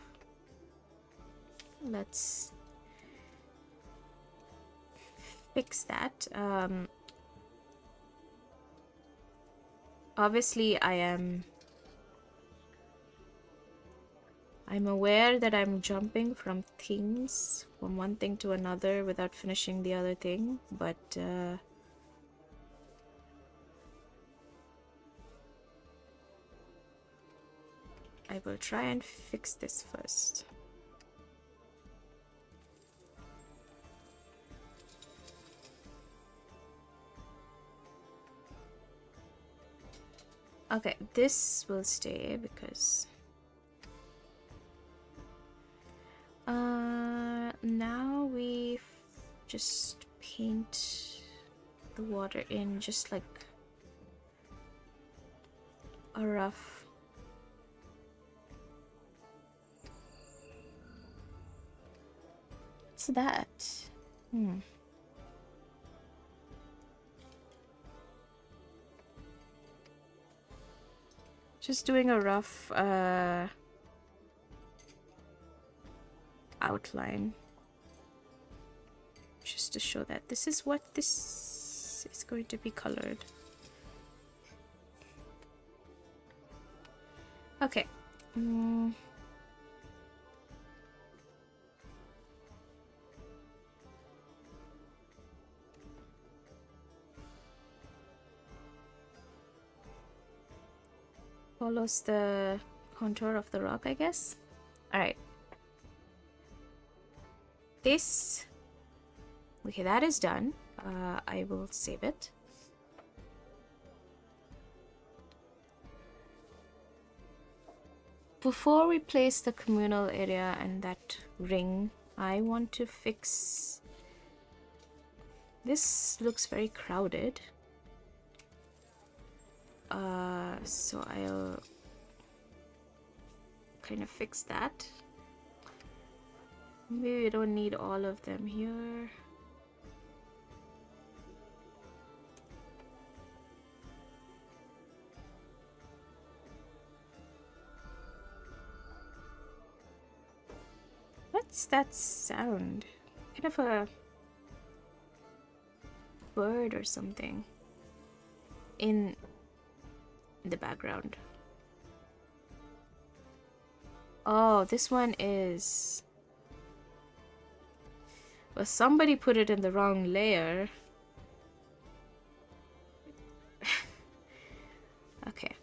Let's fix that. Obviously I'm aware that I'm jumping from things, from one thing to another without finishing the other thing, but I will try and fix this first. Okay, this will stay because now we just paint the water in just like a rough. What's that? Just doing a rough outline just to show that this is what this is going to be colored. Okay. Follows the contour of the rock, I guess. All right. This. Okay, that is done. I will save it. Before we place the communal area and that ring, I want to fix. This looks very crowded. So I'll kind of fix that. Maybe we don't need all of them here. What's that sound? Kind of a bird or something in the background. Oh, this one is... Well, somebody put it in the wrong layer. Okay.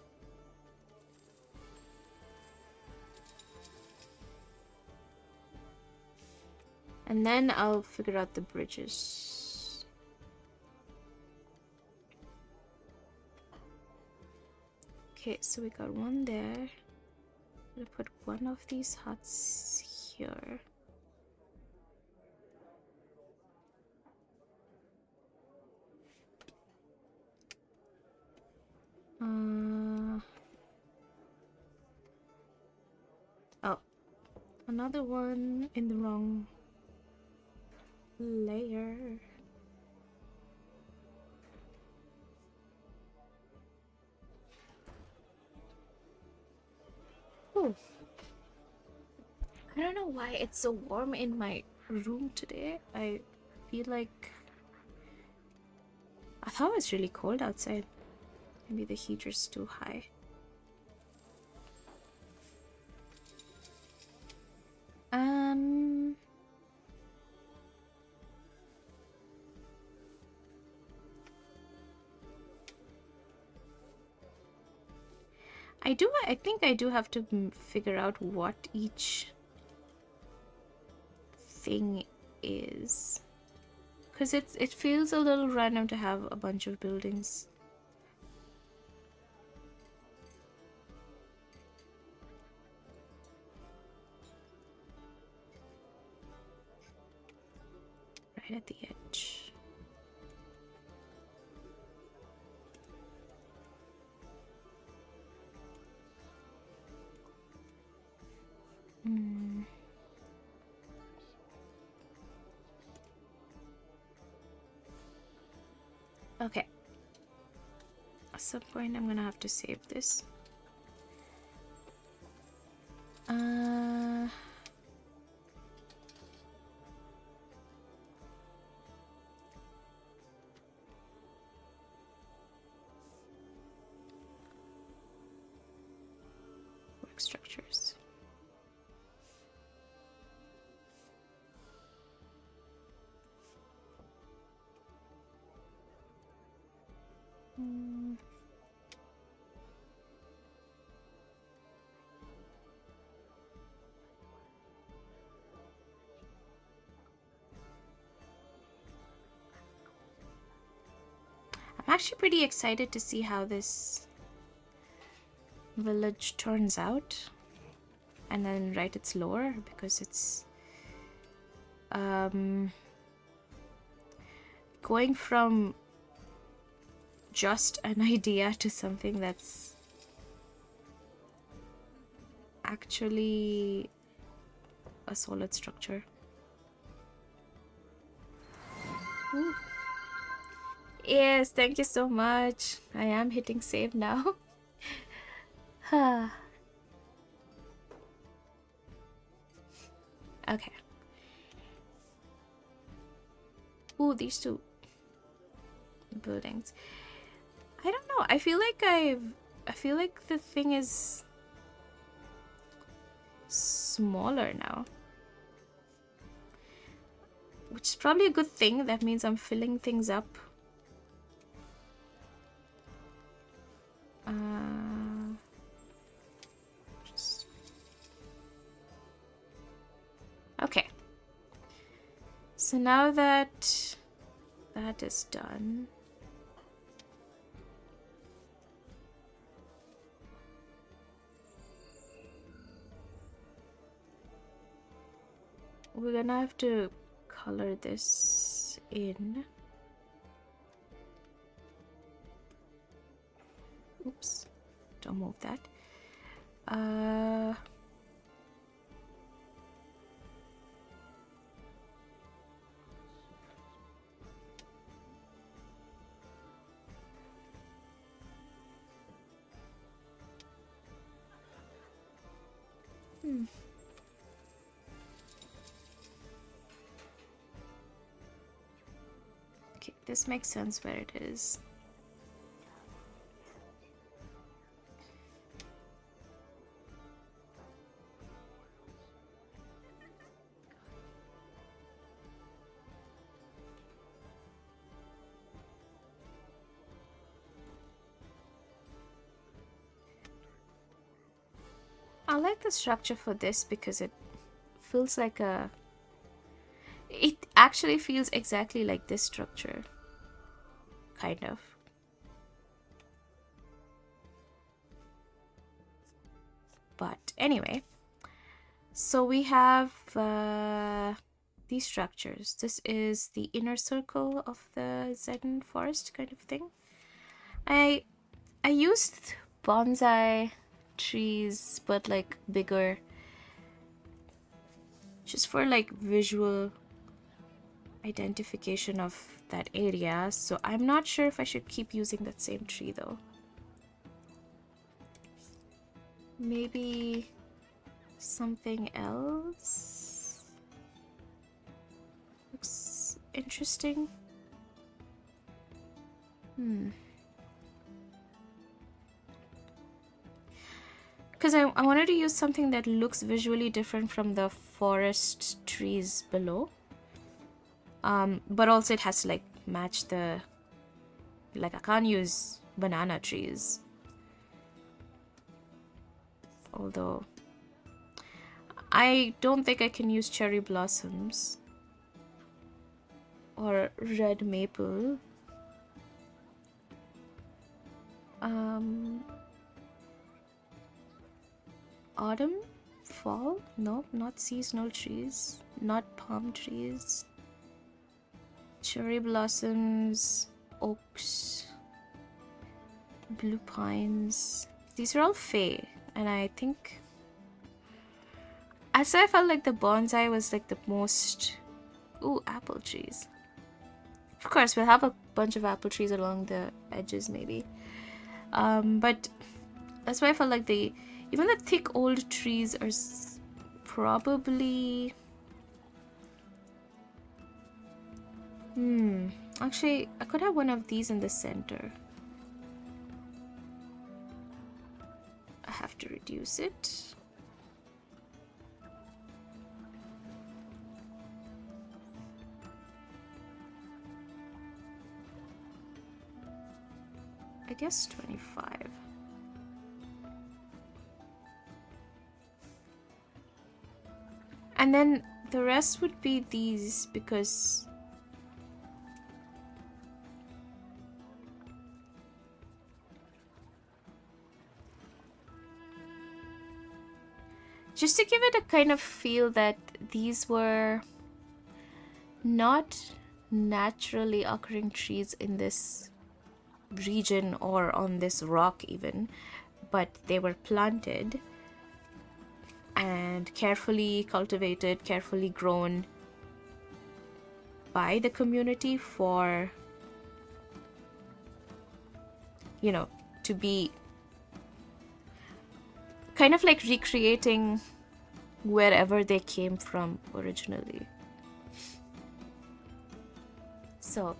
And then I'll figure out the bridges. Okay, so we got one there. I'm gonna put one of these huts here. Oh, another one in the wrong layer. Ooh. I don't know why it's so warm in my room today. I feel like I thought it was really cold outside. Maybe the heater's too high. I think I do have to figure out what each thing is. Because it feels a little random to have a bunch of buildings. Right at the edge. Okay. At some point I'm gonna have to save this. Work structures. I'm actually pretty excited to see how this village turns out, and then write its lore, because it's going from just an idea to something that's actually a solid structure. Ooh. Yes, thank you so much. I am hitting save now. Okay. Ooh, these two buildings. I don't know. I feel like the thing is smaller now, which is probably a good thing. That means I'm filling things up. Okay. So now that that is done, we're gonna have to color this in. Oops, don't move that. Okay, this makes sense where it is. I like the structure for this because it feels like a... It actually feels exactly like this structure. Kind of. But anyway, so we have these structures. This is the inner circle of the Zen forest kind of thing. I used bonsai trees, but like bigger, just for like visual identification of that area. So I'm not sure if I should keep using that same tree though. Maybe something else. Looks interesting. Because I wanted to use something that looks visually different from the forest trees below. But also it has to like match the, like I can't use banana trees. Although I don't think I can use cherry blossoms or red maple. Autumn? Fall? No, not seasonal trees. Not palm trees. Cherry blossoms, oaks, blue pines. These are all fey, and I think I felt like the bonsai was like the most. Ooh, apple trees. Of course, we'll have a bunch of apple trees along the edges, maybe. But that's why I felt like even the thick old trees are probably. Actually, I could have one of these in the center. I have to reduce it. I guess 25. And then the rest would be these because just to give it a kind of feel that these were not naturally occurring trees in this region or on this rock even, but they were planted and carefully cultivated, carefully grown by the community for, to be kind of like recreating wherever they came from originally. So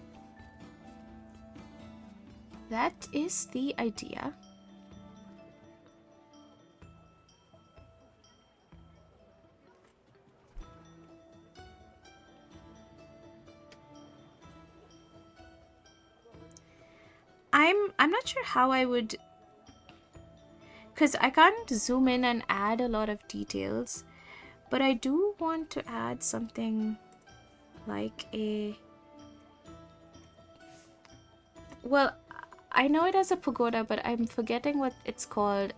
that is the idea. I'm not sure how I would, because I can't zoom in and add a lot of details, but I do want to add something like well, I know it as a pagoda, but I'm forgetting what it's called.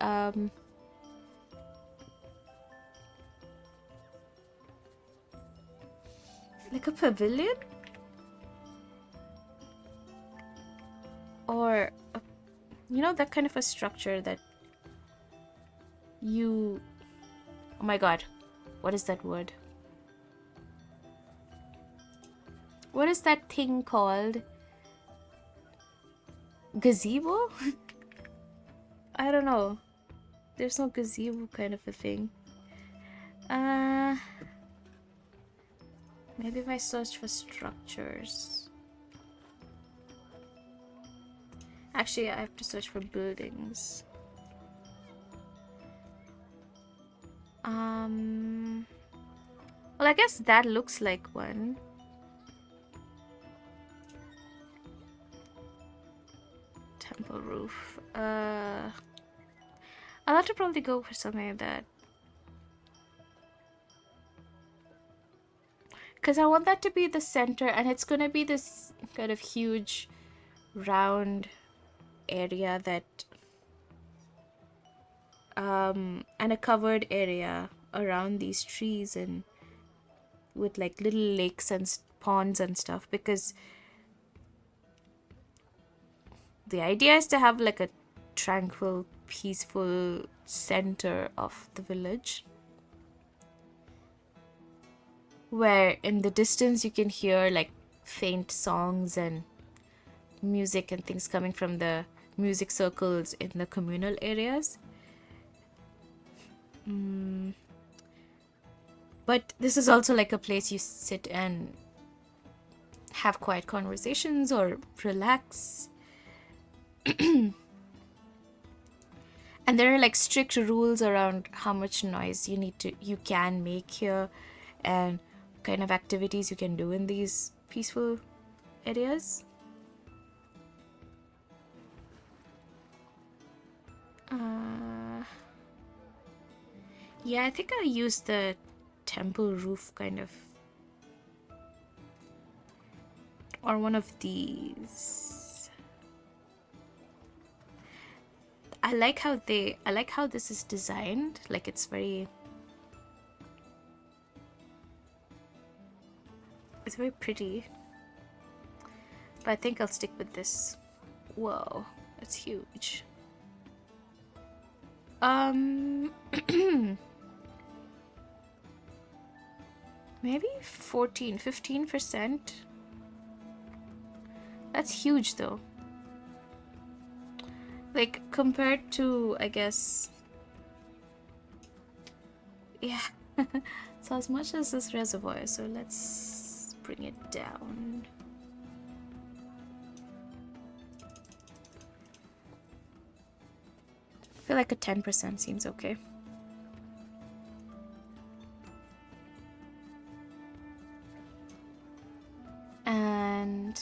Like a pavilion? Or, that kind of a structure that you... Oh my god. What is that word? What is that thing called? Gazebo? I don't know. There's no gazebo kind of a thing. Maybe if I search for structures. Actually, I have to search for buildings. Well, I guess that looks like one. Temple roof. I'll have to probably go for something like that. Because I want that to be the center, and it's going to be this kind of huge round area that and a covered area around these trees and with like little lakes and ponds and stuff, because the idea is to have like a tranquil, peaceful center of the village where in the distance you can hear like faint songs and music and things coming from the music circles in the communal areas. But this is also like a place you sit and have quiet conversations or relax. And there are like strict rules around how much noise you can make here, and kind of activities you can do in these peaceful areas. uh yeah, I think I'll use the temple roof kind of, or one of these. I like how this is designed, like it's very pretty. But I think I'll stick with this. Whoa, that's huge. Maybe 15%. That's huge though. Like compared to, I guess, yeah. So as much as this reservoir, so let's bring it down. I feel like a 10% seems okay. And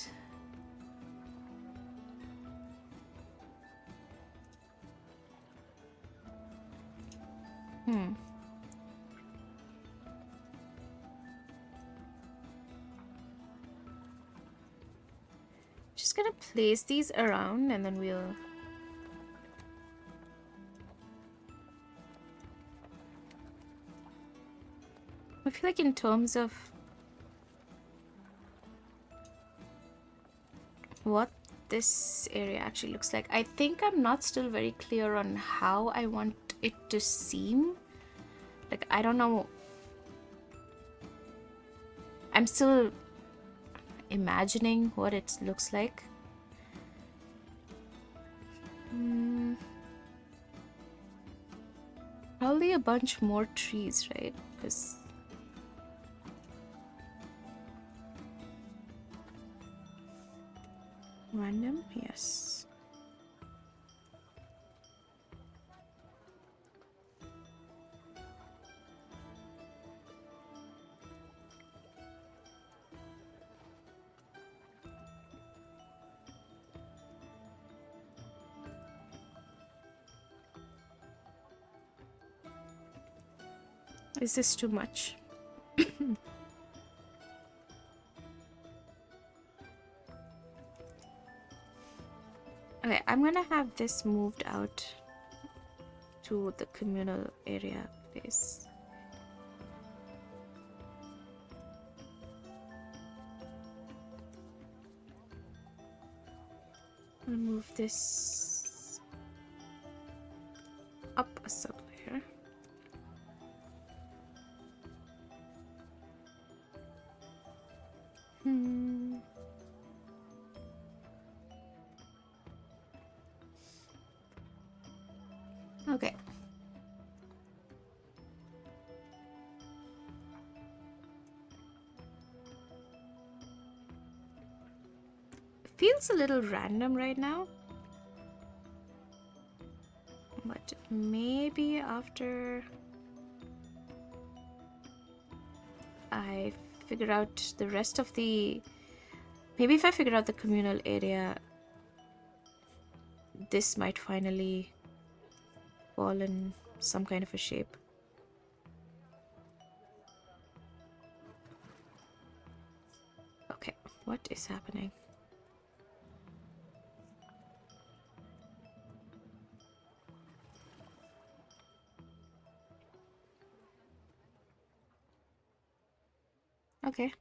just gonna place these around, and then we'll I feel like in terms of what this area actually looks like, I think I'm not still very clear on how I want it to seem. Like, I don't know. I'm still imagining what it looks like. Probably a bunch more trees, right? Because random, yes. Is this too much? Okay, I'm gonna have this moved out to the communal area place. I'm gonna move this up a sub-layer. Okay. Feels a little random right now, but maybe after I figure out the rest of the, maybe if I figure out the communal area, this might finally fall in some kind of a shape. Okay, what is happening? Okay.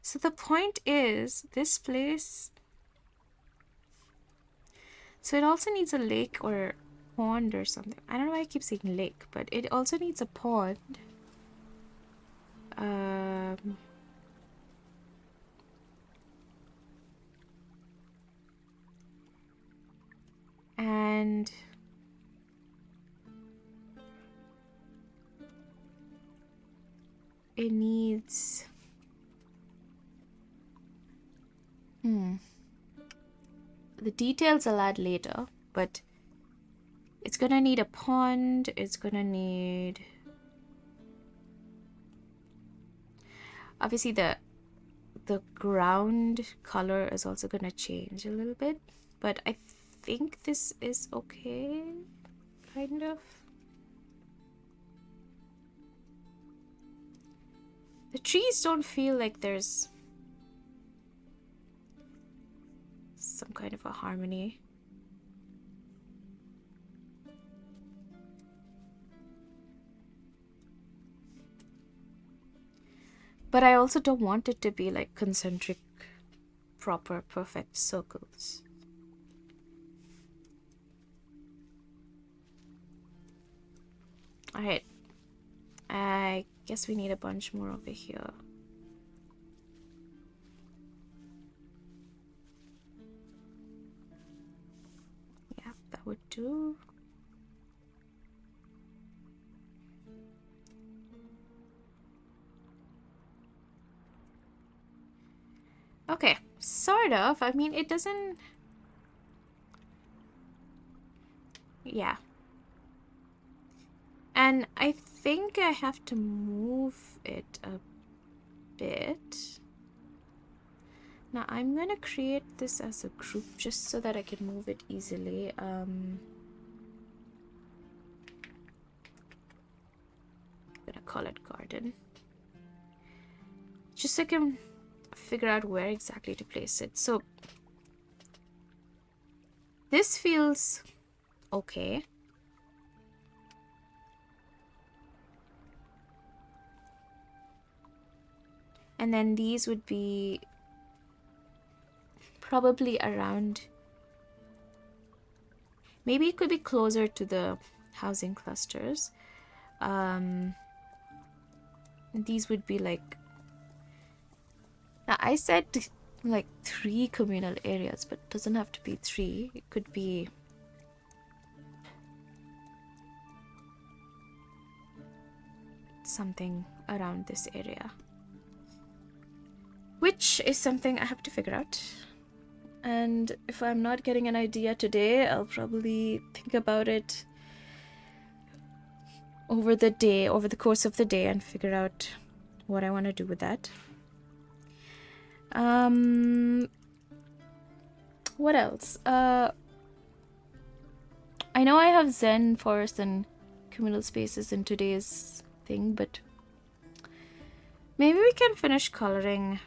So the point is, this place, so it also needs a lake or pond or something. I don't know why I keep saying lake, but it also needs a pond. And it needs the details I'll add later, but it's gonna need a pond, it's gonna need obviously the ground color is also gonna change a little bit, but I think this is okay, kind of. The trees don't feel like there's some kind of a harmony. But I also don't want it to be like concentric, proper, perfect circles. Alright. I guess we need a bunch more over here. Yeah, that would do. Okay, sort of. I mean, it doesn't... Yeah. And I think I have to move it a bit. Now, I'm gonna create this as a group just so that I can move it easily. I'm gonna call it garden. Just so I can figure out where exactly to place it. So this feels okay. And then these would be probably around, maybe it could be closer to the housing clusters. These would be like, now I said like 3 communal areas, but it doesn't have to be 3. It could be something around this area, which is something I have to figure out. And if I'm not getting an idea today, I'll probably think about it over the day, over the course of the day, and figure out what I want to do with that. What else? I know I have Zen, forest, and communal spaces in today's thing, but maybe we can finish coloring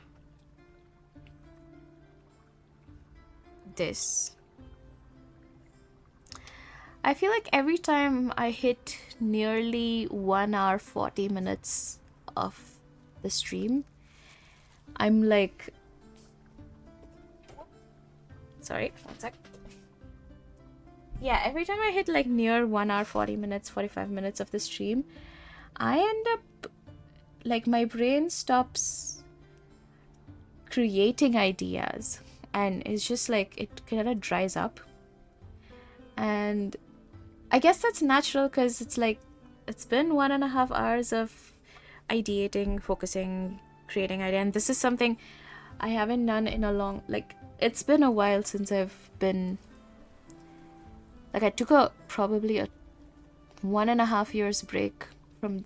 this. I feel like every time I hit nearly 1 hour 40 minutes of the stream, I'm like, sorry, one sec. Yeah, every time I hit like near 1 hour 40 minutes, 45 minutes of the stream, I end up like my brain stops creating ideas, and it's just like it kind of dries up. And I guess that's natural because it's like it's been 1.5 hours of ideating, focusing, creating idea, and this is something I haven't done in a long, like it's been a while since I've been, like I took probably a 1.5 years break from,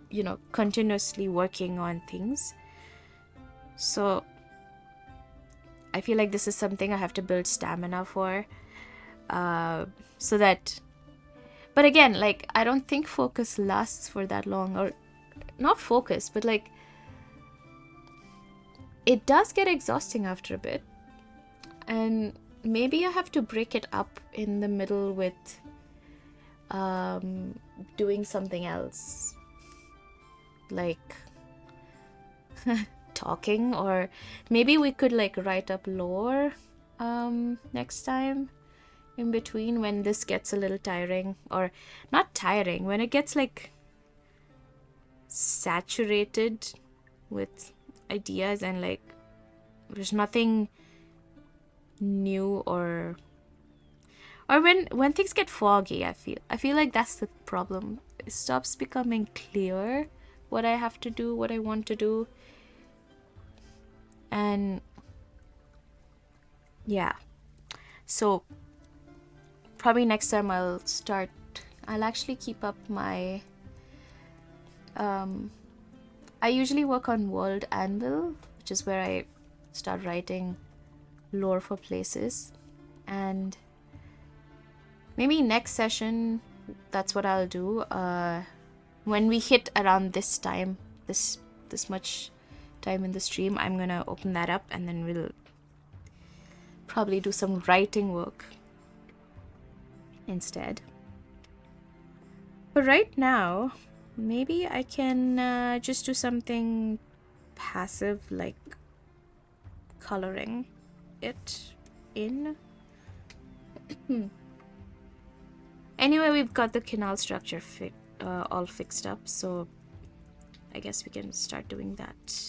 you know, continuously working on things. So I feel like this is something I have to build stamina for, so that, but again, like I don't think focus lasts for that long, or not focus, but like it does get exhausting after a bit, and maybe I have to break it up in the middle with doing something else, like talking, or maybe we could like write up lore next time in between when this gets a little tiring, or not tiring, when it gets like saturated with ideas and like there's nothing new or Or when things get foggy, I feel like that's the problem. It stops becoming clear what I have to do, what I want to do. And yeah. So probably next time I'll actually keep up my I usually work on World Anvil, which is where I start writing lore for places. And maybe next session, that's what I'll do. When we hit around this time, this much time in the stream, I'm gonna open that up, and then we'll probably do some writing work instead. But right now, maybe I can just do something passive, like coloring it in. Anyway, we've got the canal structure all fixed up, so I guess we can start doing that.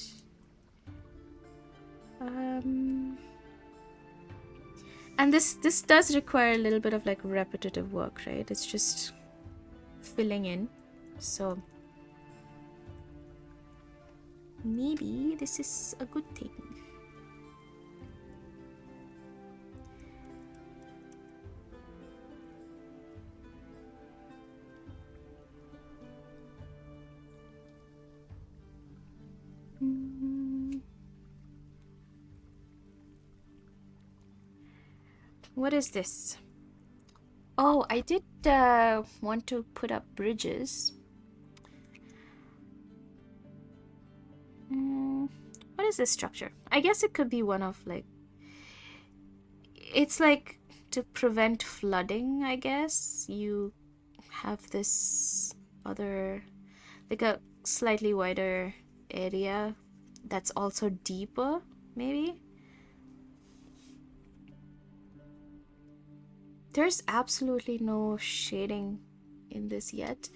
And this does require a little bit of like repetitive work, right? It's just filling in. So maybe this is a good thing. What is this? Oh, I did want to put up bridges. What is this structure? I guess it could be one of like... It's like to prevent flooding, I guess. You have this other... like a slightly wider area that's also deeper, maybe? There's absolutely no shading in this yet.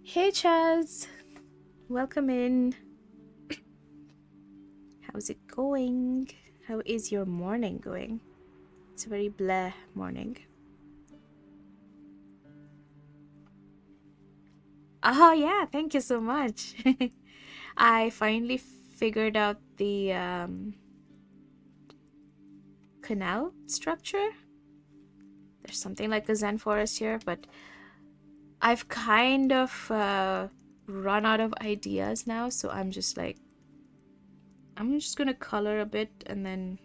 Hey Chaz! Welcome in. How's it going? How is your morning going? It's a very bleh morning. Oh yeah, thank you so much. I finally figured out the canal structure. There's something like a Zen forest here, but I've kind of run out of ideas now, so I'm just gonna color a bit and then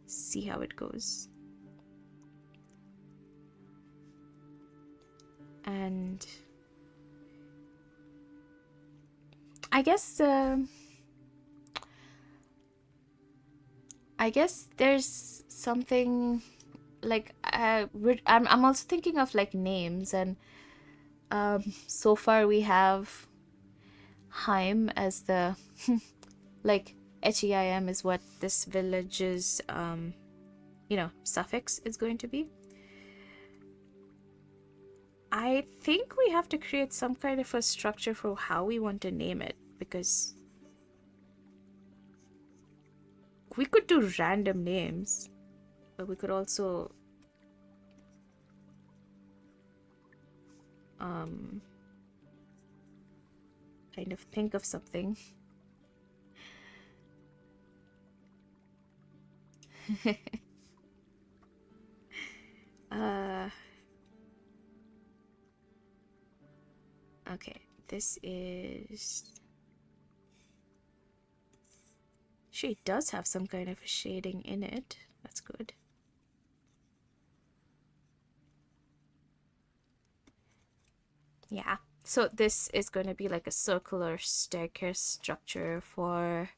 see how it goes. And I guess there's something like I'm also thinking of like names, and so far we have Heim as the like HEIM is what this village's suffix is going to be. I think we have to create some kind of a structure for how we want to name it, because we could do random names, but we could also kind of think of something. Okay, this is... She does have some kind of a shading in it. That's good. Yeah, so this is going to be like a circular staircase structure for,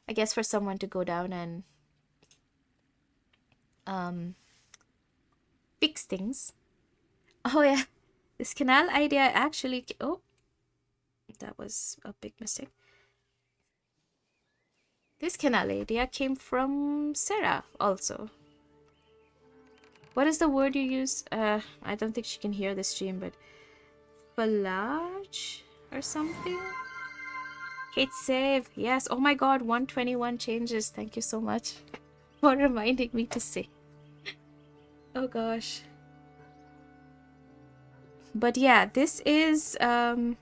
I guess, for someone to go down and fix things. Oh yeah, this canal idea actually... Oh, that was a big mistake. This canal idea came from Sarah also. What is the word you use? I don't think she can hear the stream, but Falaj or something? Hate save. Yes. Oh my god, 121 changes. Thank you so much for reminding me to say. Oh gosh. But yeah, this is I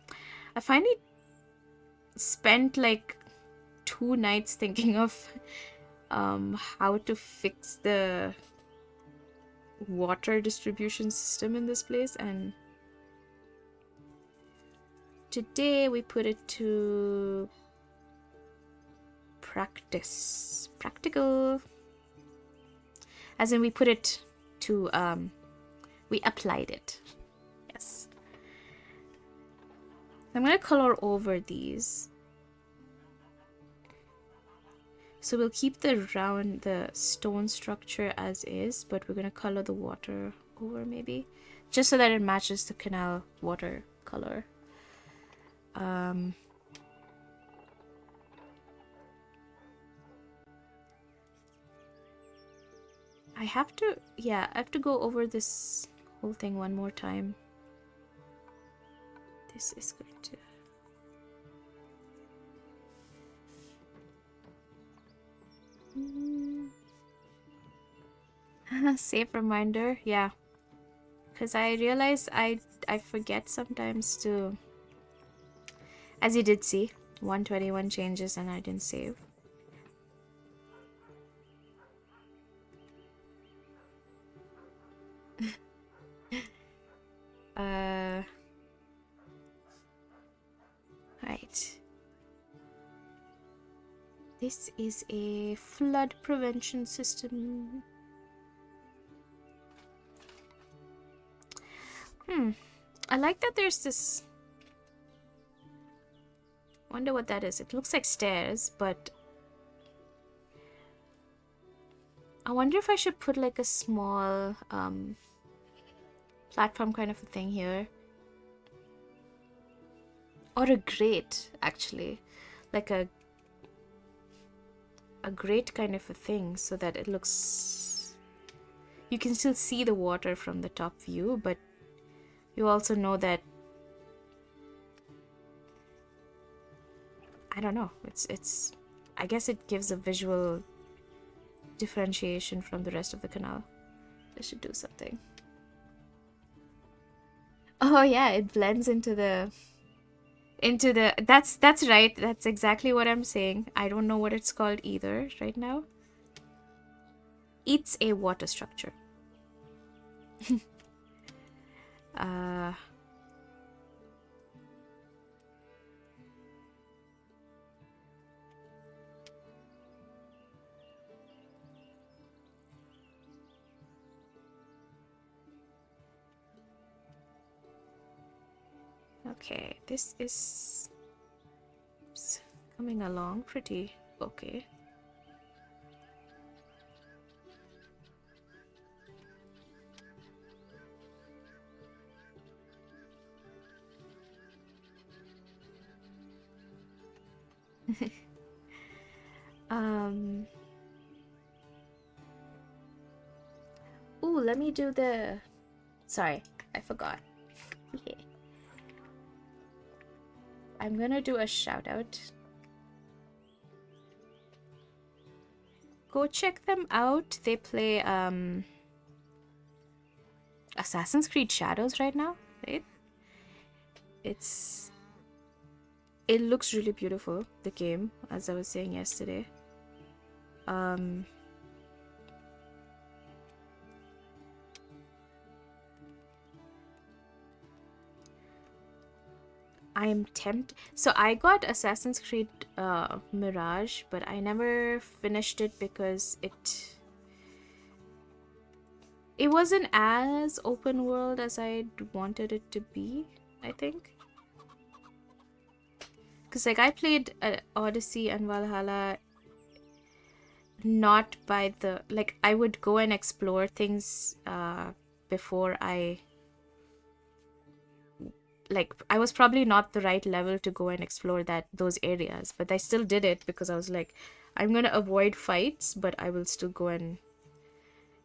finally spent like 2 nights thinking of how to fix the water distribution system in this place, and today we put it to practical, as in we put it to we applied it. Yes, I'm gonna color over these. So we'll keep the stone structure as is, but we're gonna color the water over maybe, just so that it matches the canal water color. I have to, yeah, I have to go over this whole thing one more time. This is going to... Safe reminder, yeah. Because I realize I forget sometimes to... As you did see, 121 changes and I didn't save. Right. This is a flood prevention system. I like that there's this... Wonder what that is. It looks like stairs, but... I wonder if I should put like a small platform kind of a thing here. Or a grate, actually. Like a grate kind of a thing, so that it looks... You can still see the water from the top view, but you also know that... I don't know. It's... I guess it gives a visual differentiation from the rest of the canal. I should do something. Oh yeah, it blends into the... That's right. That's exactly what I'm saying. I don't know what it's called either right now. It's a water structure. Okay, this is coming along pretty okay. Ooh, let me do the... Sorry, I forgot. Yeah. I'm gonna do a shout out. Go check them out. They play Assassin's Creed Shadows right now, right? It looks really beautiful, the game, as I was saying yesterday. I am tempted. So I got Assassin's Creed Mirage, but I never finished it because it wasn't as open world as I wanted it to be, I think. Because like I played Odyssey and Valhalla not by the... Like I would go and explore things before I... Like I was probably not the right level to go and explore those areas, but I still did it because I was like, I'm gonna avoid fights, but I will still go and,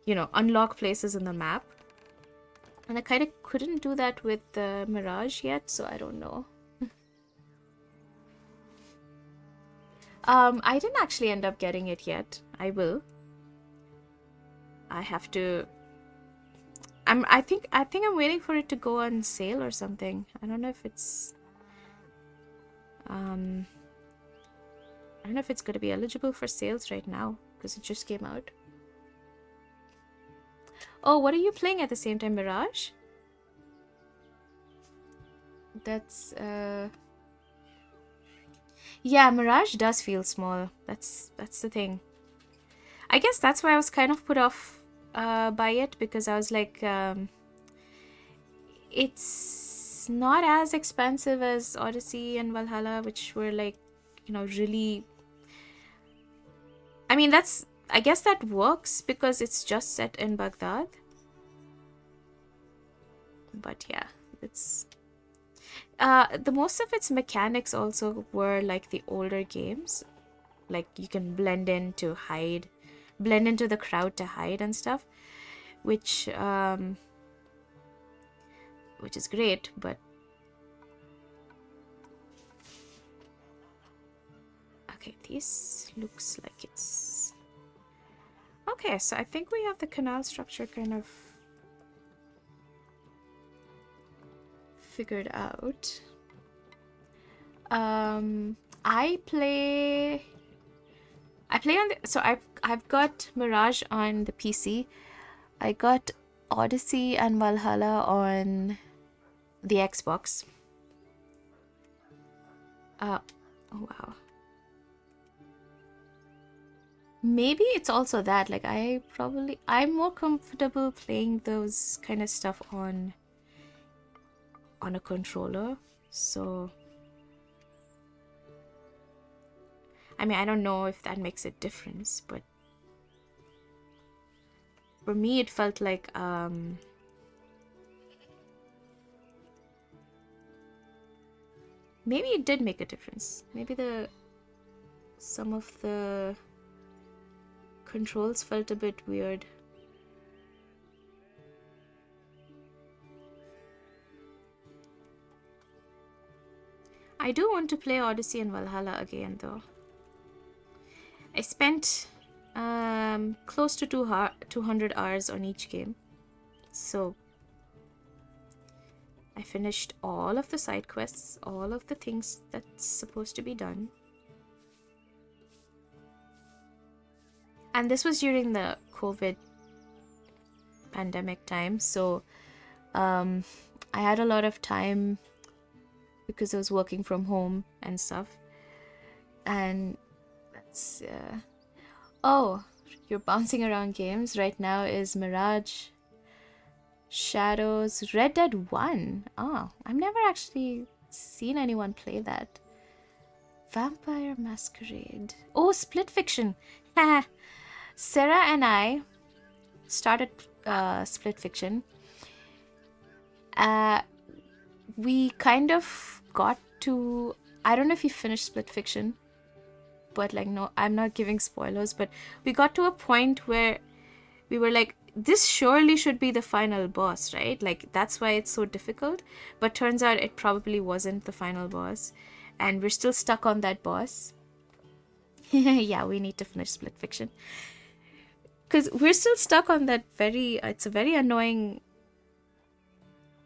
you know, unlock places in the map. And I kind of couldn't do that with the Mirage yet, so I don't know. I didn't actually end up getting it yet. I will. I have to I think I'm waiting for it to go on sale or something. I don't know if it's um I don't know if it's going to be eligible for sales right now because it just came out. Oh, what are you playing at the same time, Mirage? That's yeah, Mirage does feel small. That's the thing. I guess that's why I was kind of put off by it, because I was like, it's not as expensive as Odyssey and Valhalla, which were like, really. I mean, I guess that works because it's just set in Baghdad. But yeah, it's the most of its mechanics also were like the older games, like you can blend into the crowd to hide and stuff, which is great. But okay, this looks like it's okay. So I think we have the canal structure kind of figured out. I play on so I've got Mirage on the PC. I got Odyssey and Valhalla on the Xbox. Oh wow. Maybe it's also that, like, I'm more comfortable playing those kind of stuff on a controller. So I mean, I don't know if that makes a difference, but for me it felt like maybe it did make a difference. Maybe some of the controls felt a bit weird. I do want to play Odyssey and Valhalla again, though. I spent close to 200 hours on each game. So I finished all of the side quests, all of the things that's supposed to be done. And this was during the COVID pandemic time, so I had a lot of time because I was working from home and stuff. And that's oh, you're bouncing around games right now is Mirage, Shadows, Red Dead 1. Oh, I've never actually seen anyone play that. Vampire Masquerade. Oh, Split Fiction. Sarah and I started Split Fiction. We kind of got to, I don't know if you finished Split Fiction, but like, no, I'm not giving spoilers, but we got to a point where we were like, this surely should be the final boss, right? Like, that's why it's so difficult. But turns out it probably wasn't the final boss, and we're still stuck on that boss. Yeah, we need to finish Split Fiction because we're still stuck on that it's a very annoying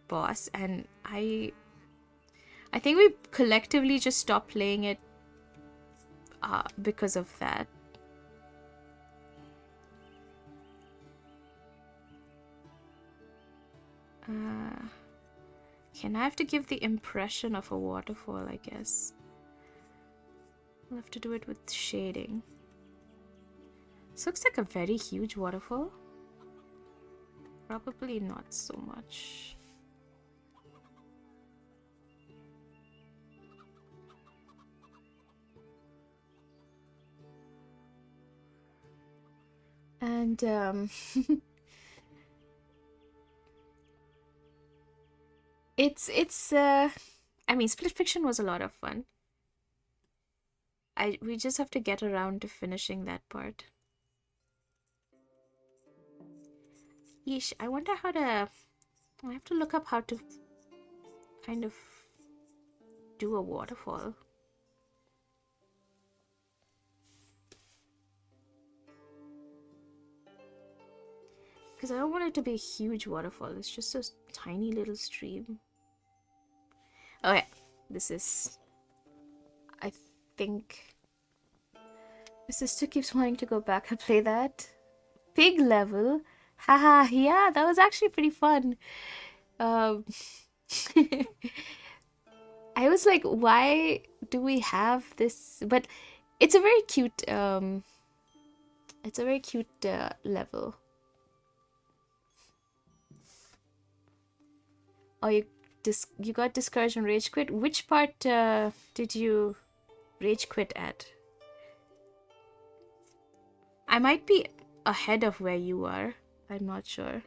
boss, and I think we collectively just stopped playing it because of that. Can I have to give the impression of a waterfall, I guess. I'll have to do it with shading. This looks like a very huge waterfall. Probably not so much. And it's I mean, Split Fiction was a lot of fun. We just have to get around to finishing that part. Yeesh, I wonder how to... I have to look up how to kind of do a waterfall. Because I don't want it to be a huge waterfall. It's just a tiny little stream. Okay, this is... I think... My sister keeps wanting to go back and play that. Pig level? Haha, yeah, that was actually pretty fun. Um... I was like, why do we have this? But it's a very cute, level. Oh, you got discouraged and rage quit. Which part did you rage quit at? I might be ahead of where you are. I'm not sure.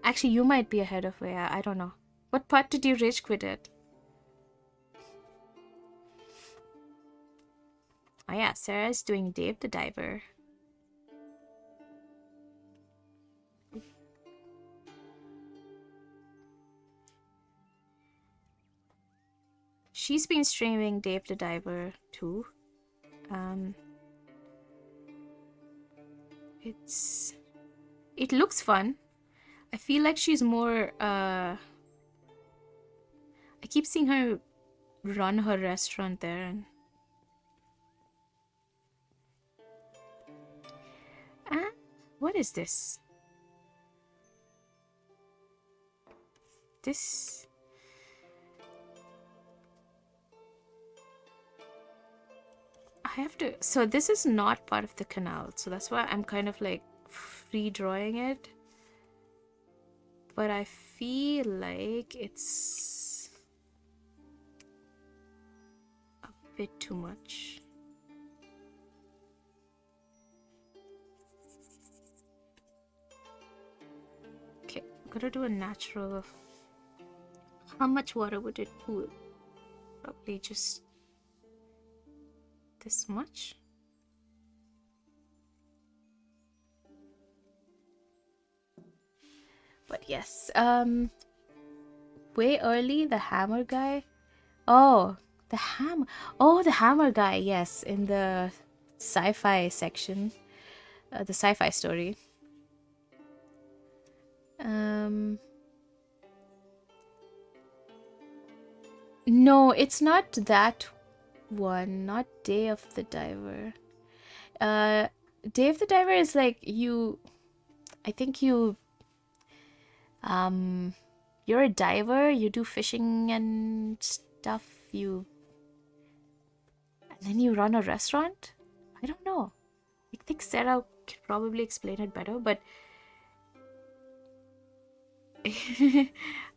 Actually, you might be ahead of where I don't know. What part did you rage quit at? Oh yeah, Sarah's doing Dave the Diver. She's been streaming Dave the Diver too. It looks fun. I feel like she's more I keep seeing her run her restaurant there and what is this? This I have to, so this is not part of the canal, so that's why I'm kind of like free drawing it. But I feel like it's a bit too much. Okay, I'm gonna do a natural. How much water would it pool? Probably just this much. But yes, way early, the hammer guy. Oh, the hammer guy, yes, in the sci-fi section, the sci-fi story. No, it's not that one, not Day of the Diver. Day of the Diver is like I think you're a diver, you do fishing and stuff, and then you run a restaurant? I don't know. I think Sarah could probably explain it better, but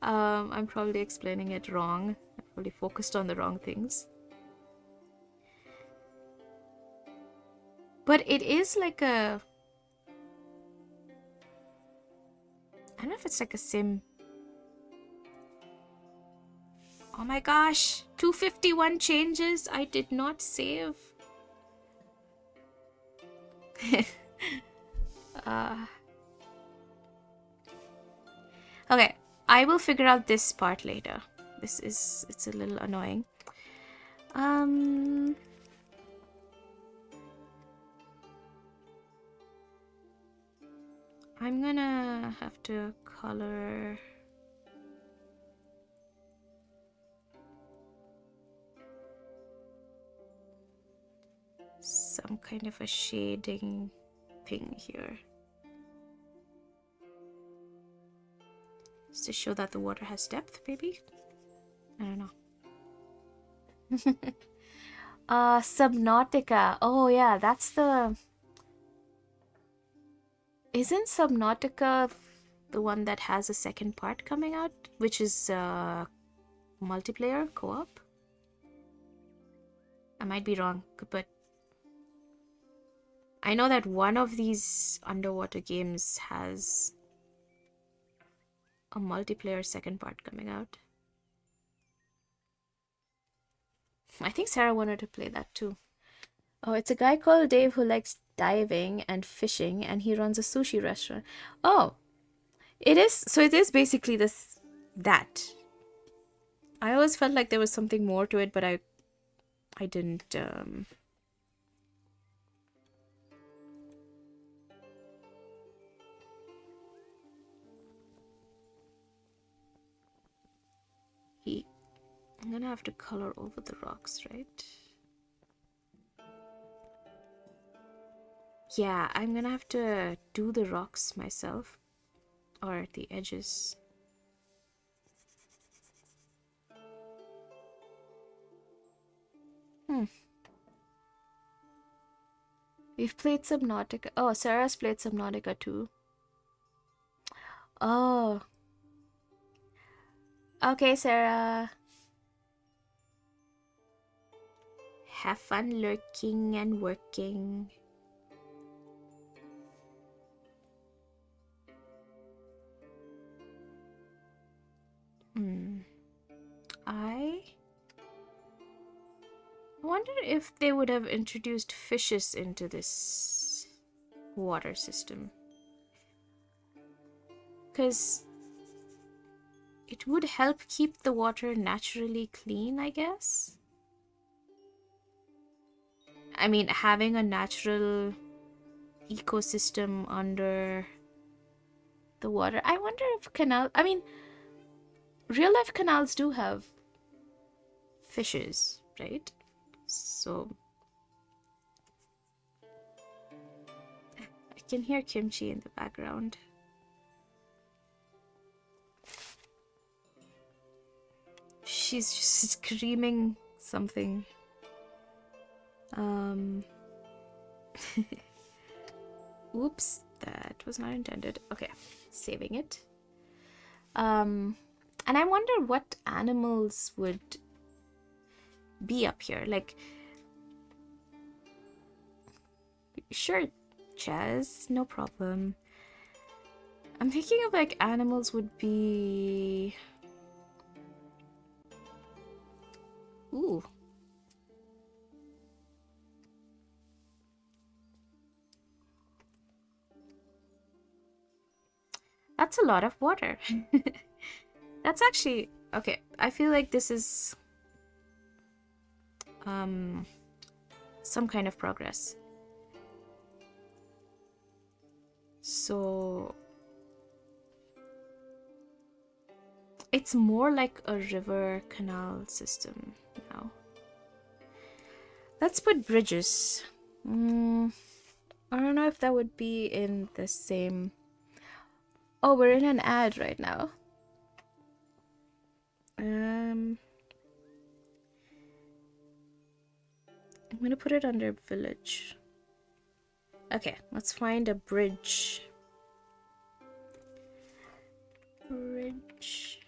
I'm probably explaining it wrong. I'm probably focused on the wrong things. But it is like I don't know if it's like a sim. Oh my gosh, 251 changes. I did not save. Okay, I will figure out this part later. It's a little annoying. I'm gonna have to color some kind of a shading thing here. Just to show that the water has depth, maybe? I don't know. Subnautica. Oh yeah, that's the... Isn't Subnautica the one that has a second part coming out? Which is multiplayer, co-op? I might be wrong, but I know that one of these underwater games has a multiplayer second part coming out. I think Sarah wanted to play that too. Oh, it's a guy called Dave who likes diving and fishing, and he runs a sushi restaurant. Oh, it is. So it is basically that. I always felt like there was something more to it, but I didn't. I'm gonna have to color over the rocks, right? Yeah, I'm gonna have to do the rocks myself. Or the edges. We've played Subnautica. Oh, Sarah's played Subnautica too. Oh. Okay, Sarah. Have fun lurking and working. I wonder if they would have introduced fishes into this water system. Because it would help keep the water naturally clean, I guess. I mean, having a natural ecosystem under the water. I wonder if real life canals do have fishes, right? So I can hear Kimchi in the background. She's just screaming something. Oops, that was not intended. Okay, saving it. And I wonder what animals would be up here. Like, sure, Chaz, no problem. I'm thinking of like animals would be... Ooh. That's a lot of water. That's actually... Okay, I feel like this is... some kind of progress. So... It's more like a river canal system now. Let's put bridges. I don't know if that would be in the same... Oh, we're in an ad right now. I'm gonna put it under village. Okay, let's find a bridge. Bridge.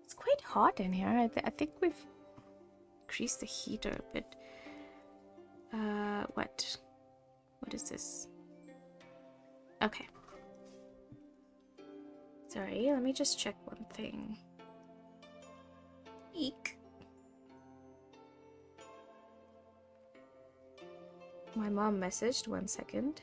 It's quite hot in here. I think we've increased the heater a bit. What? What is this? Okay. Sorry, let me just check one thing. Eek. My mom messaged, 1 second.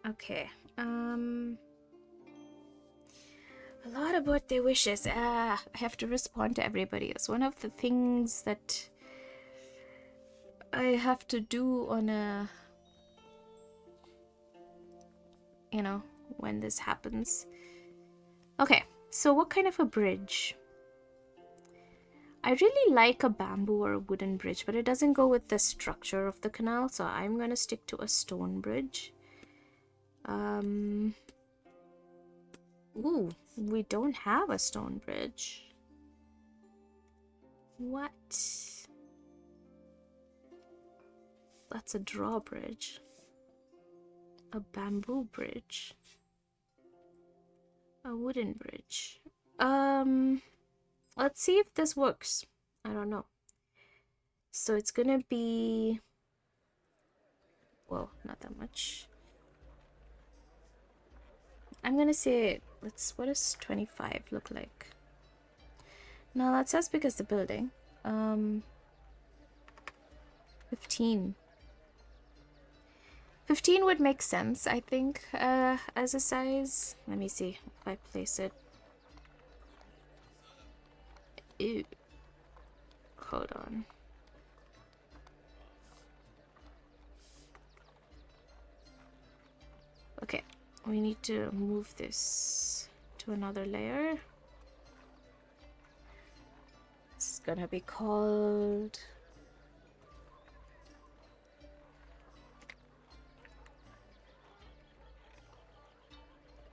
Okay, a lot of birthday wishes. I have to respond to everybody. It's one of the things that I have to do on a... You know, when this happens. Okay, so what kind of a bridge? I really like a bamboo or a wooden bridge, but it doesn't go with the structure of the canal, so I'm gonna stick to a stone bridge. Ooh, we don't have a stone bridge. What? That's a drawbridge. A bamboo bridge. A wooden bridge. Let's see if this works. I don't know. So it's gonna be... Whoa, not that much. I'm gonna say, what does 25 look like? No, that's as big as the building. 15. 15 would make sense, I think, as a size. Let me see if I place it. Ew. Hold on. Okay, we need to move this to another layer. This is gonna be called...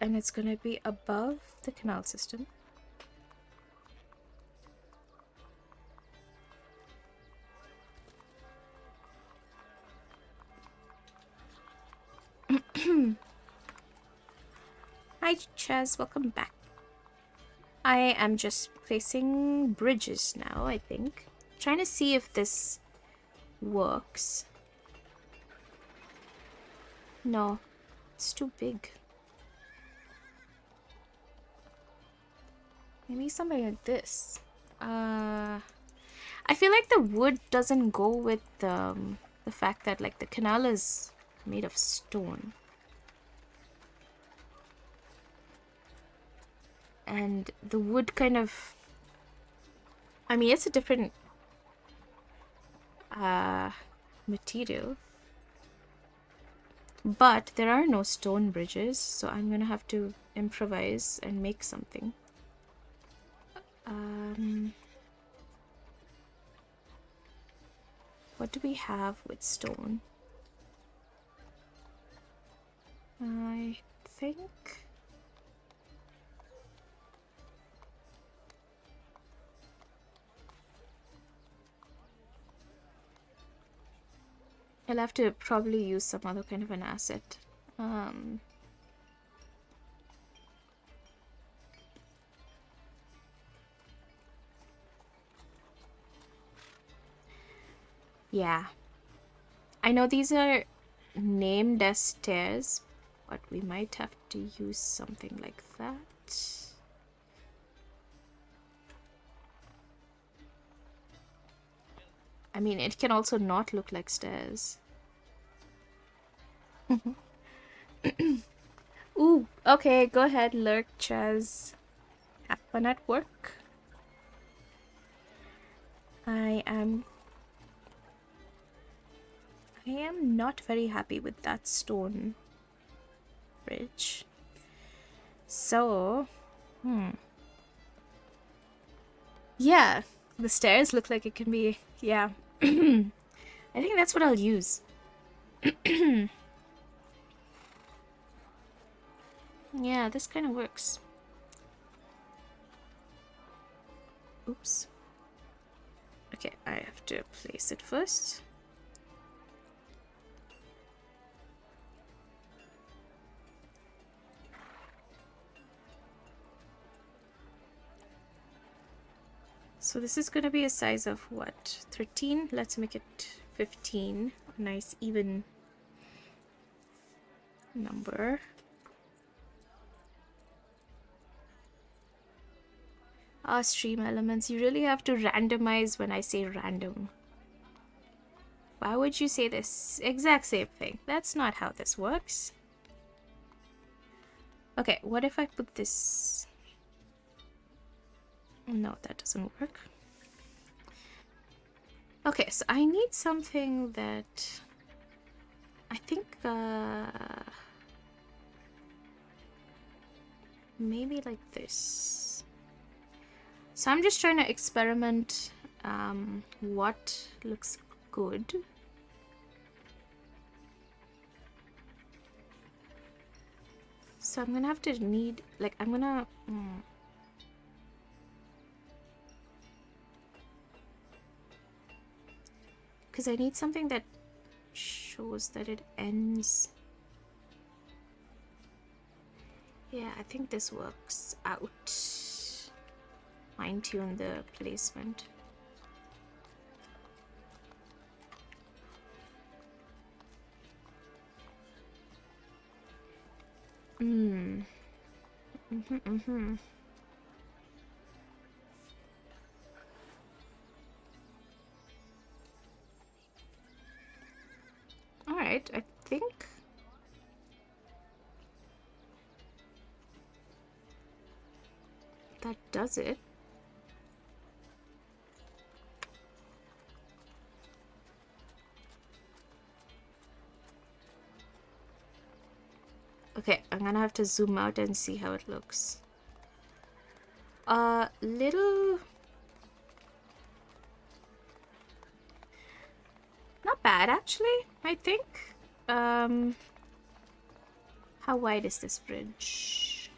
and it's gonna be above the canal system. Hi Chaz, welcome back. I am just placing bridges now, I think. Trying to see if this works. No, it's too big. Maybe something like this. I feel like the wood doesn't go with the fact that like the canal is made of stone. And the wood kind of... I mean, it's a different material. But there are no stone bridges, so I'm gonna have to improvise and make something. What do we have with stone? I think... I'll have to probably use some other kind of an asset. Yeah. I know these are named as stairs, but we might have to use something like that. I mean, it can also not look like stairs. Ooh, okay, go ahead, lurk, Chaz. Have fun at work. I am not very happy with that stone bridge. So, yeah, the stairs look like it can be, yeah. I think that's what I'll use. Yeah, this kind of works. Oops. Okay, I have to place it first. So this is going to be a size of what? 13? Let's make it 15. A nice even number. Stream elements. You really have to randomize when I say random. Why would you say this exact same thing? That's not how this works. Okay, what if I put this... No, that doesn't work. Okay, so I need something that... I think, maybe like this. So I'm just trying to experiment what looks good. So I'm gonna have to need, like, I'm gonna... because I need something that shows that it ends. Yeah, I think this works out. Fine-tune the placement. Alright, I think that does it. Okay, I'm gonna have to zoom out and see how it looks. Little... Not bad, actually, I think. How wide is this bridge?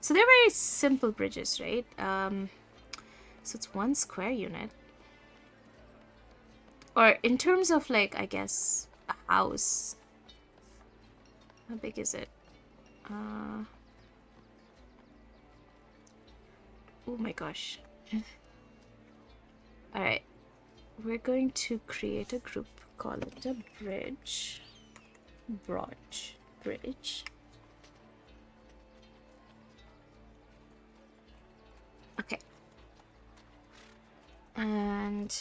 So they're very simple bridges, right? So it's 1 square unit. Or in terms of, like, I guess, a house. How big is it? Oh my gosh. Alright. We're going to create a group. Call it a bridge. Broad bridge. Okay. And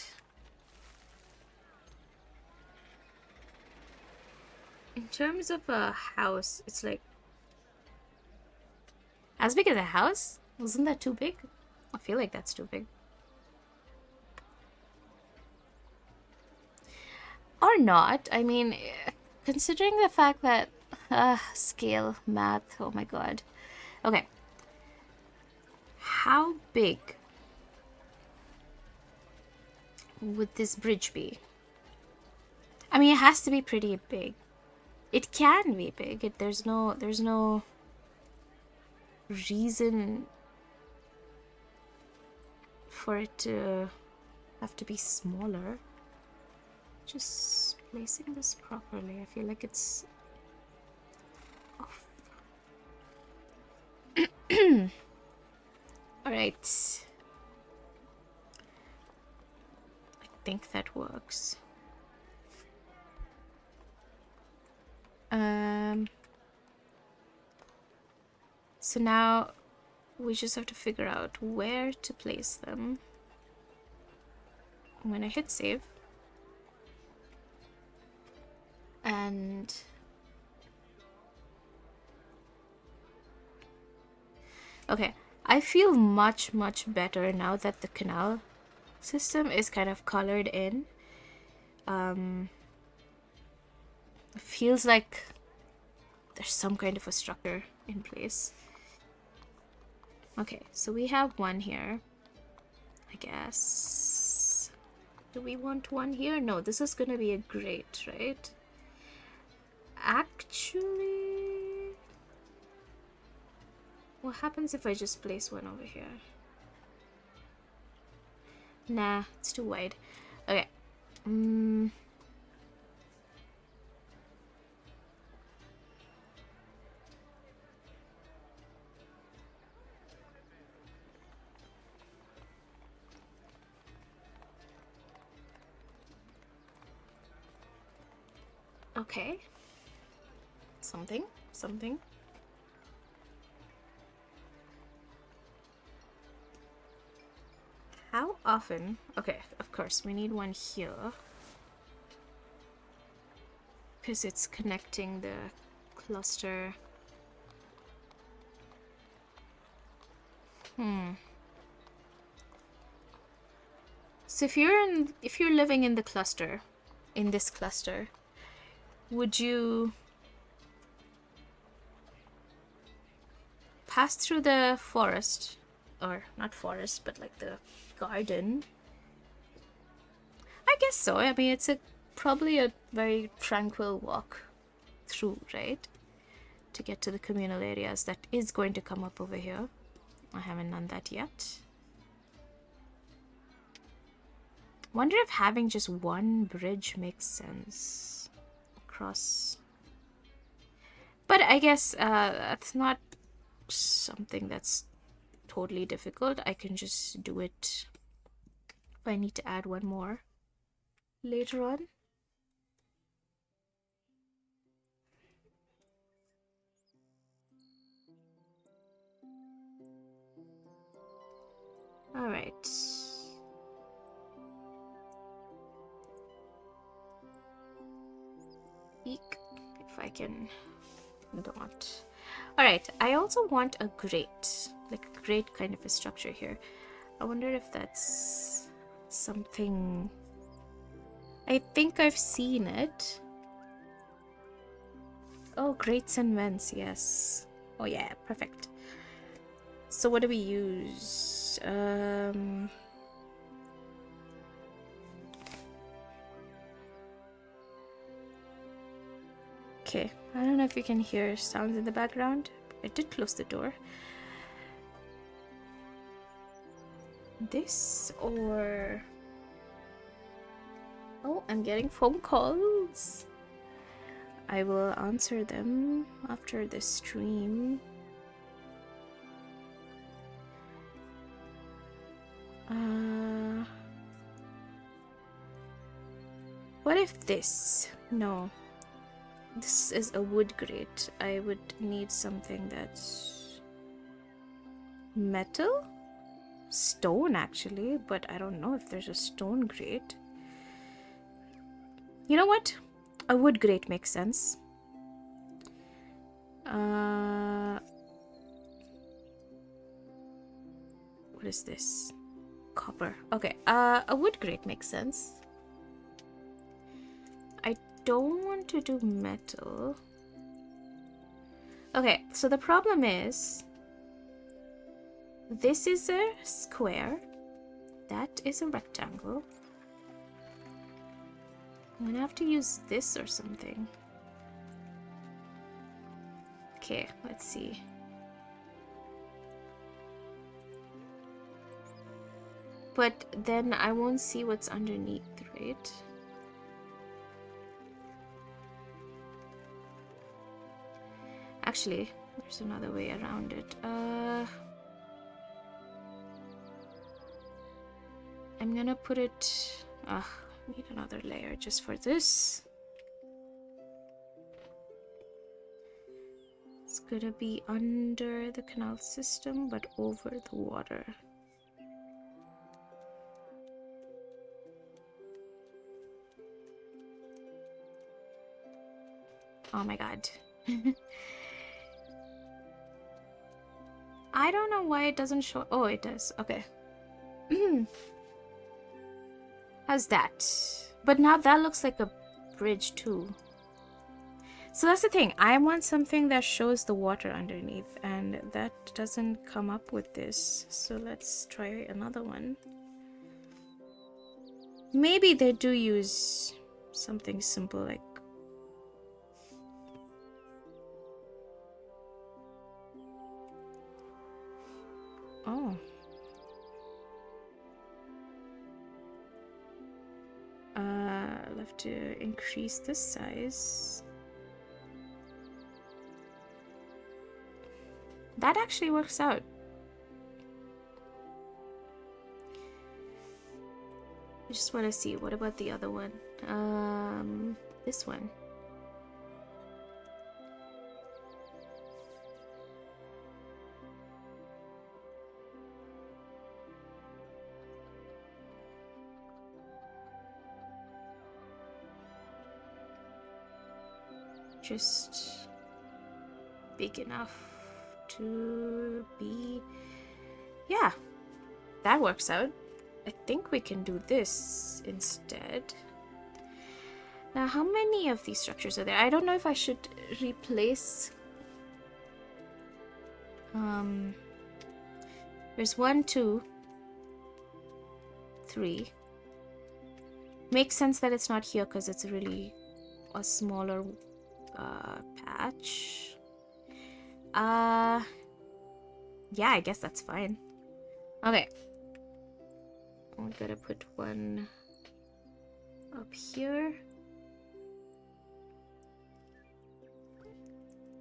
in terms of a house, it's like as big as a house? Wasn't that too big? I feel like that's too big. Or not. I mean, considering the fact that scale, math, oh my god. Okay. How big would this bridge be? I mean, it has to be pretty big. It can be big. There's no reason for it to have to be smaller. Just placing this properly. I feel like it's off. Alright. I think that works. So now we just have to figure out where to place them. I'm gonna hit save. And okay, I feel much better now that the canal system is kind of colored in. It feels like there's some kind of a structure in place. Okay, so we have one here, I guess. Do we want one here? No, this is gonna be a grate, right? Actually, what happens if I just place one over here? Nah, it's too wide. Okay. Okay. Something. How often? Okay, of course, we need one here. Because it's connecting the cluster. So if you're living in the cluster, in this cluster, would you pass through the forest, or not forest, but like the garden? I guess so. I mean, it's probably a very tranquil walk through, right? To get to the communal areas. That is going to come up over here. I haven't done that yet. Wonder if having just one bridge makes sense across. But I guess that's not something that's totally difficult. I can just do it if I need to add one more later on. All right. Eek, if I can not. All right, I also want a grate, like a grate kind of a structure here. I wonder if that's something. I think I've seen it. Oh, grates and vents, yes. Oh yeah, perfect. So what do we use? Okay, I don't know if you can hear sounds in the background. I did close the door. This or... Oh, I'm getting phone calls. I will answer them after this stream. What if this? No. This is a wood grate. I would need something that's metal? Stone, actually, but I don't know if there's a stone grate. You know what? A wood grate makes sense. What is this? Copper. Okay, a wood grate makes sense. I don't want to do metal. Okay, so the problem is this is a square, that is a rectangle. I'm gonna have to use this or something. Okay, let's see. But then I won't see what's underneath, right? Actually, there's another way around it. I'm gonna put it... I need another layer just for this. It's gonna be under the canal system, but over the water. Oh my god. I don't know why it doesn't show... Oh, it does. Okay. How's that? But now that looks like a bridge too. So that's the thing. I want something that shows the water underneath, and that doesn't come up with this. So let's try another one. Maybe they do use something simple like... Oh. I'll have to increase the size. That actually works out. I just want to see, what about the other one? This one. Just big enough to be... Yeah, that works out. I think we can do this instead. Now, how many of these structures are there? I don't know if I should replace... There's 1, 2, 3. Makes sense that it's not here because it's really a smaller patch. Yeah, I guess that's fine. Okay. I'm gonna put one up here.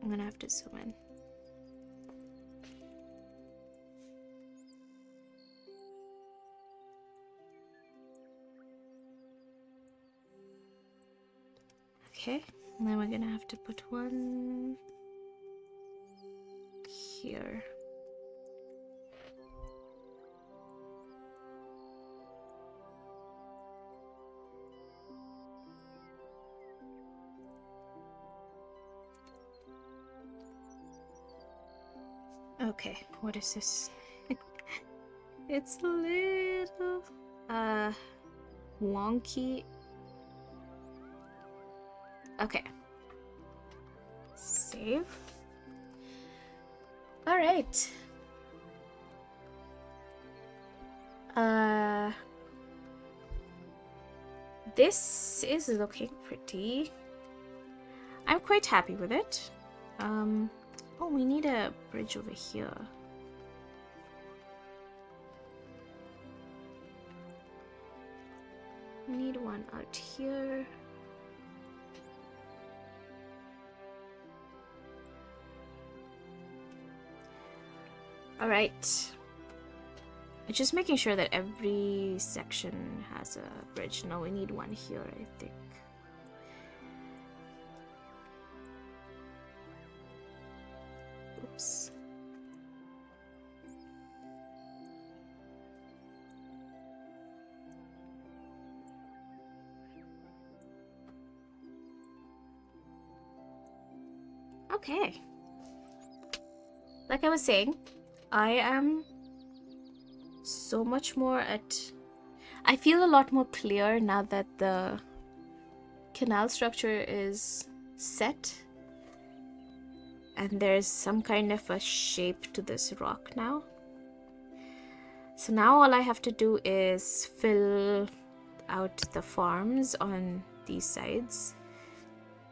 I'm gonna have to zoom in. Okay, and then we're gonna have to put one here. Okay, what is this? It's a little wonky. Okay. Save. All right. This is looking pretty. I'm quite happy with it. Oh, we need a bridge over here. We need one out here. All right. Just making sure that every section has a bridge. No, we need one here, I think. Oops. Okay. Like I was saying, I am so much more I feel a lot more clear now that the canal structure is set and there's some kind of a shape to this rock now. So now all I have to do is fill out the farms on these sides,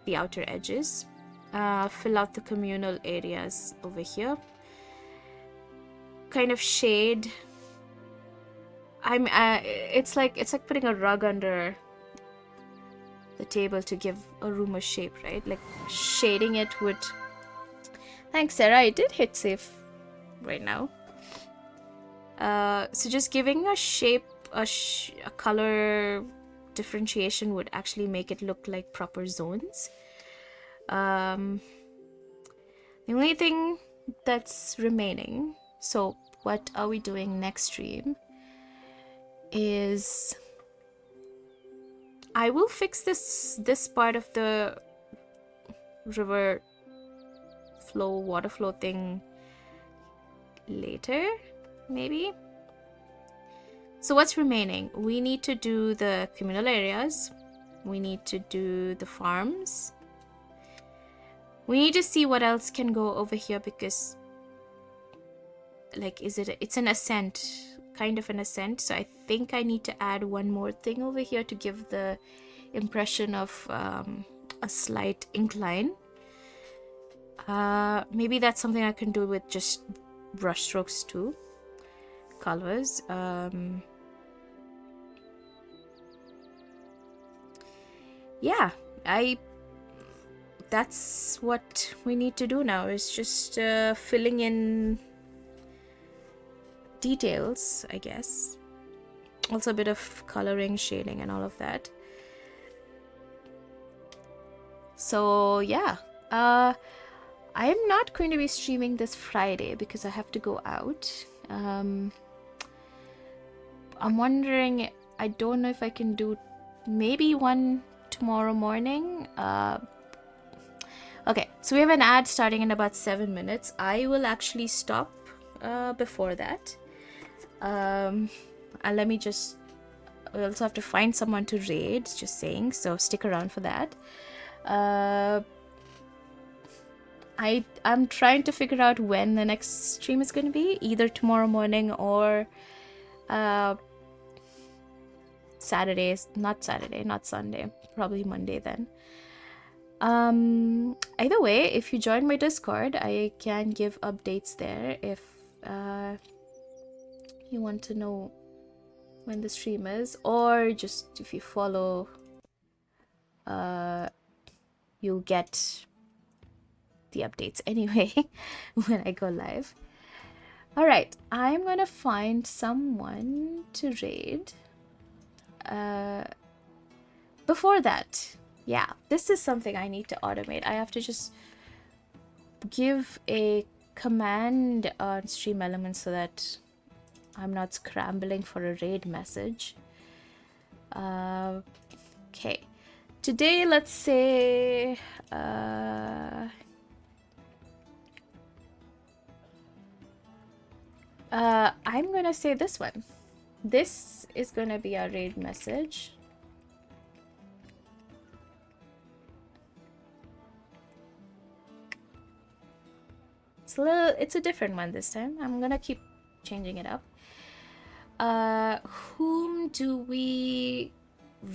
the outer edges, fill out the communal areas over here, kind of shade. It's like putting a rug under the table to give a room a shape, right? Like shading it would. Thanks, Sarah. I did hit save right now. So just giving a shape, a color differentiation would actually make it look like proper zones. The only thing that's remaining, so what are we doing next stream, is I will fix this part of the river flow, water flow thing later, maybe. So what's remaining? We need to do the communal areas. We need to do the farms. We need to see what else can go over here because, like, it's an ascent, kind of an ascent. So I think I need to add one more thing over here to give the impression of a slight incline. Maybe that's something I can do with just brush strokes too. Colors. Yeah, that's what we need to do now, is just filling in details, I guess. Also a bit of coloring, shading, and all of that. So yeah, I'm not going to be streaming this Friday because I have to go out. I'm wondering, I don't know if I can do maybe one tomorrow morning. Okay, so we have an ad starting in about 7 minutes. I will actually stop before that. And let me just, we also have to find someone to raid, just saying, so stick around for that. I'm trying to figure out when the next stream is going to be, either tomorrow morning or not Sunday, probably Monday then. Either way, if you join my Discord, I can give updates there if you want to know when the stream is, or just if you follow, you'll get the updates anyway when I go live. All right, I'm gonna find someone to raid. Before that, yeah, this is something I need to automate. I have to just give a command on Stream Elements so that I'm not scrambling for a raid message. Okay, today let's say I'm gonna say this one. This is gonna be our raid message. It's a different one this time. I'm gonna keep changing it up. Whom do we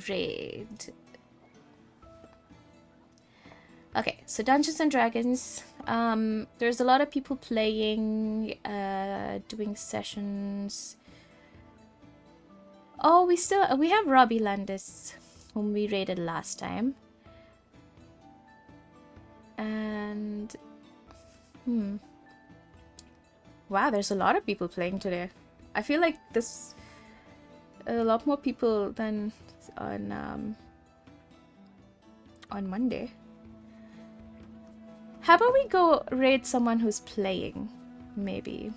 raid? Okay, so Dungeons and Dragons. There's a lot of people playing, doing sessions. Oh, we have Robbie Landis, whom we raided last time. And wow, there's a lot of people playing today. I feel like this a lot more people than on Monday. How about we go raid someone who's playing, maybe?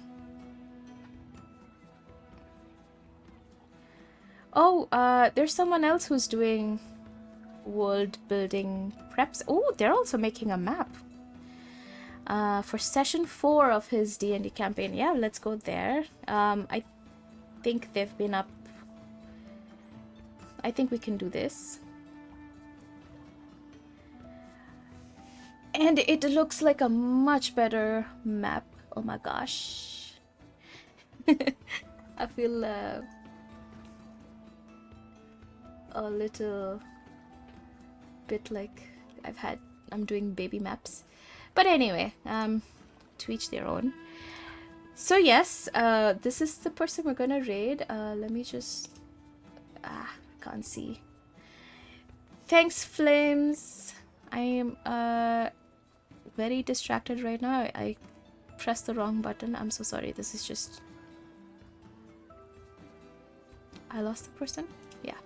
Oh, there's someone else who's doing world building preps. Oh, they're also making a map. For session 4 of his D&D campaign. Yeah, let's go there. I think they've been up. I think we can do this. And it looks like a much better map. Oh my gosh. I feel a little bit like I'm doing baby maps. But anyway, to each their own. So yes, this is the person we're gonna raid. Let me just... can't see. Thanks, Flames. I am very distracted right now. I pressed the wrong button. I'm so sorry. This is just... I lost the person? Yeah.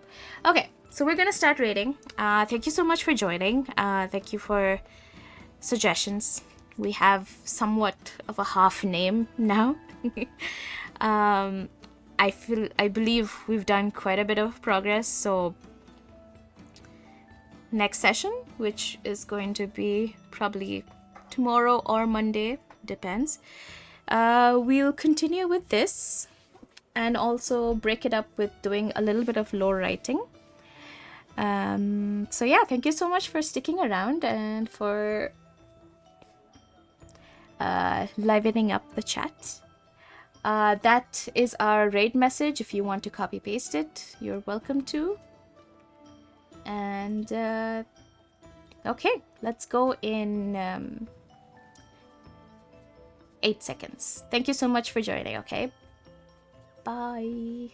Okay, so we're gonna start raiding. Thank you so much for joining. Thank you for suggestions. We have somewhat of a half name now. I believe we've done quite a bit of progress, so next session, which is going to be probably tomorrow or Monday, depends, we'll continue with this and also break it up with doing a little bit of lore writing. So yeah, thank you so much for sticking around and for livening up the chat. That is our raid message. If you want to copy paste it, you're welcome to. And okay, let's go in 8 seconds. Thank you so much for joining. Okay, bye.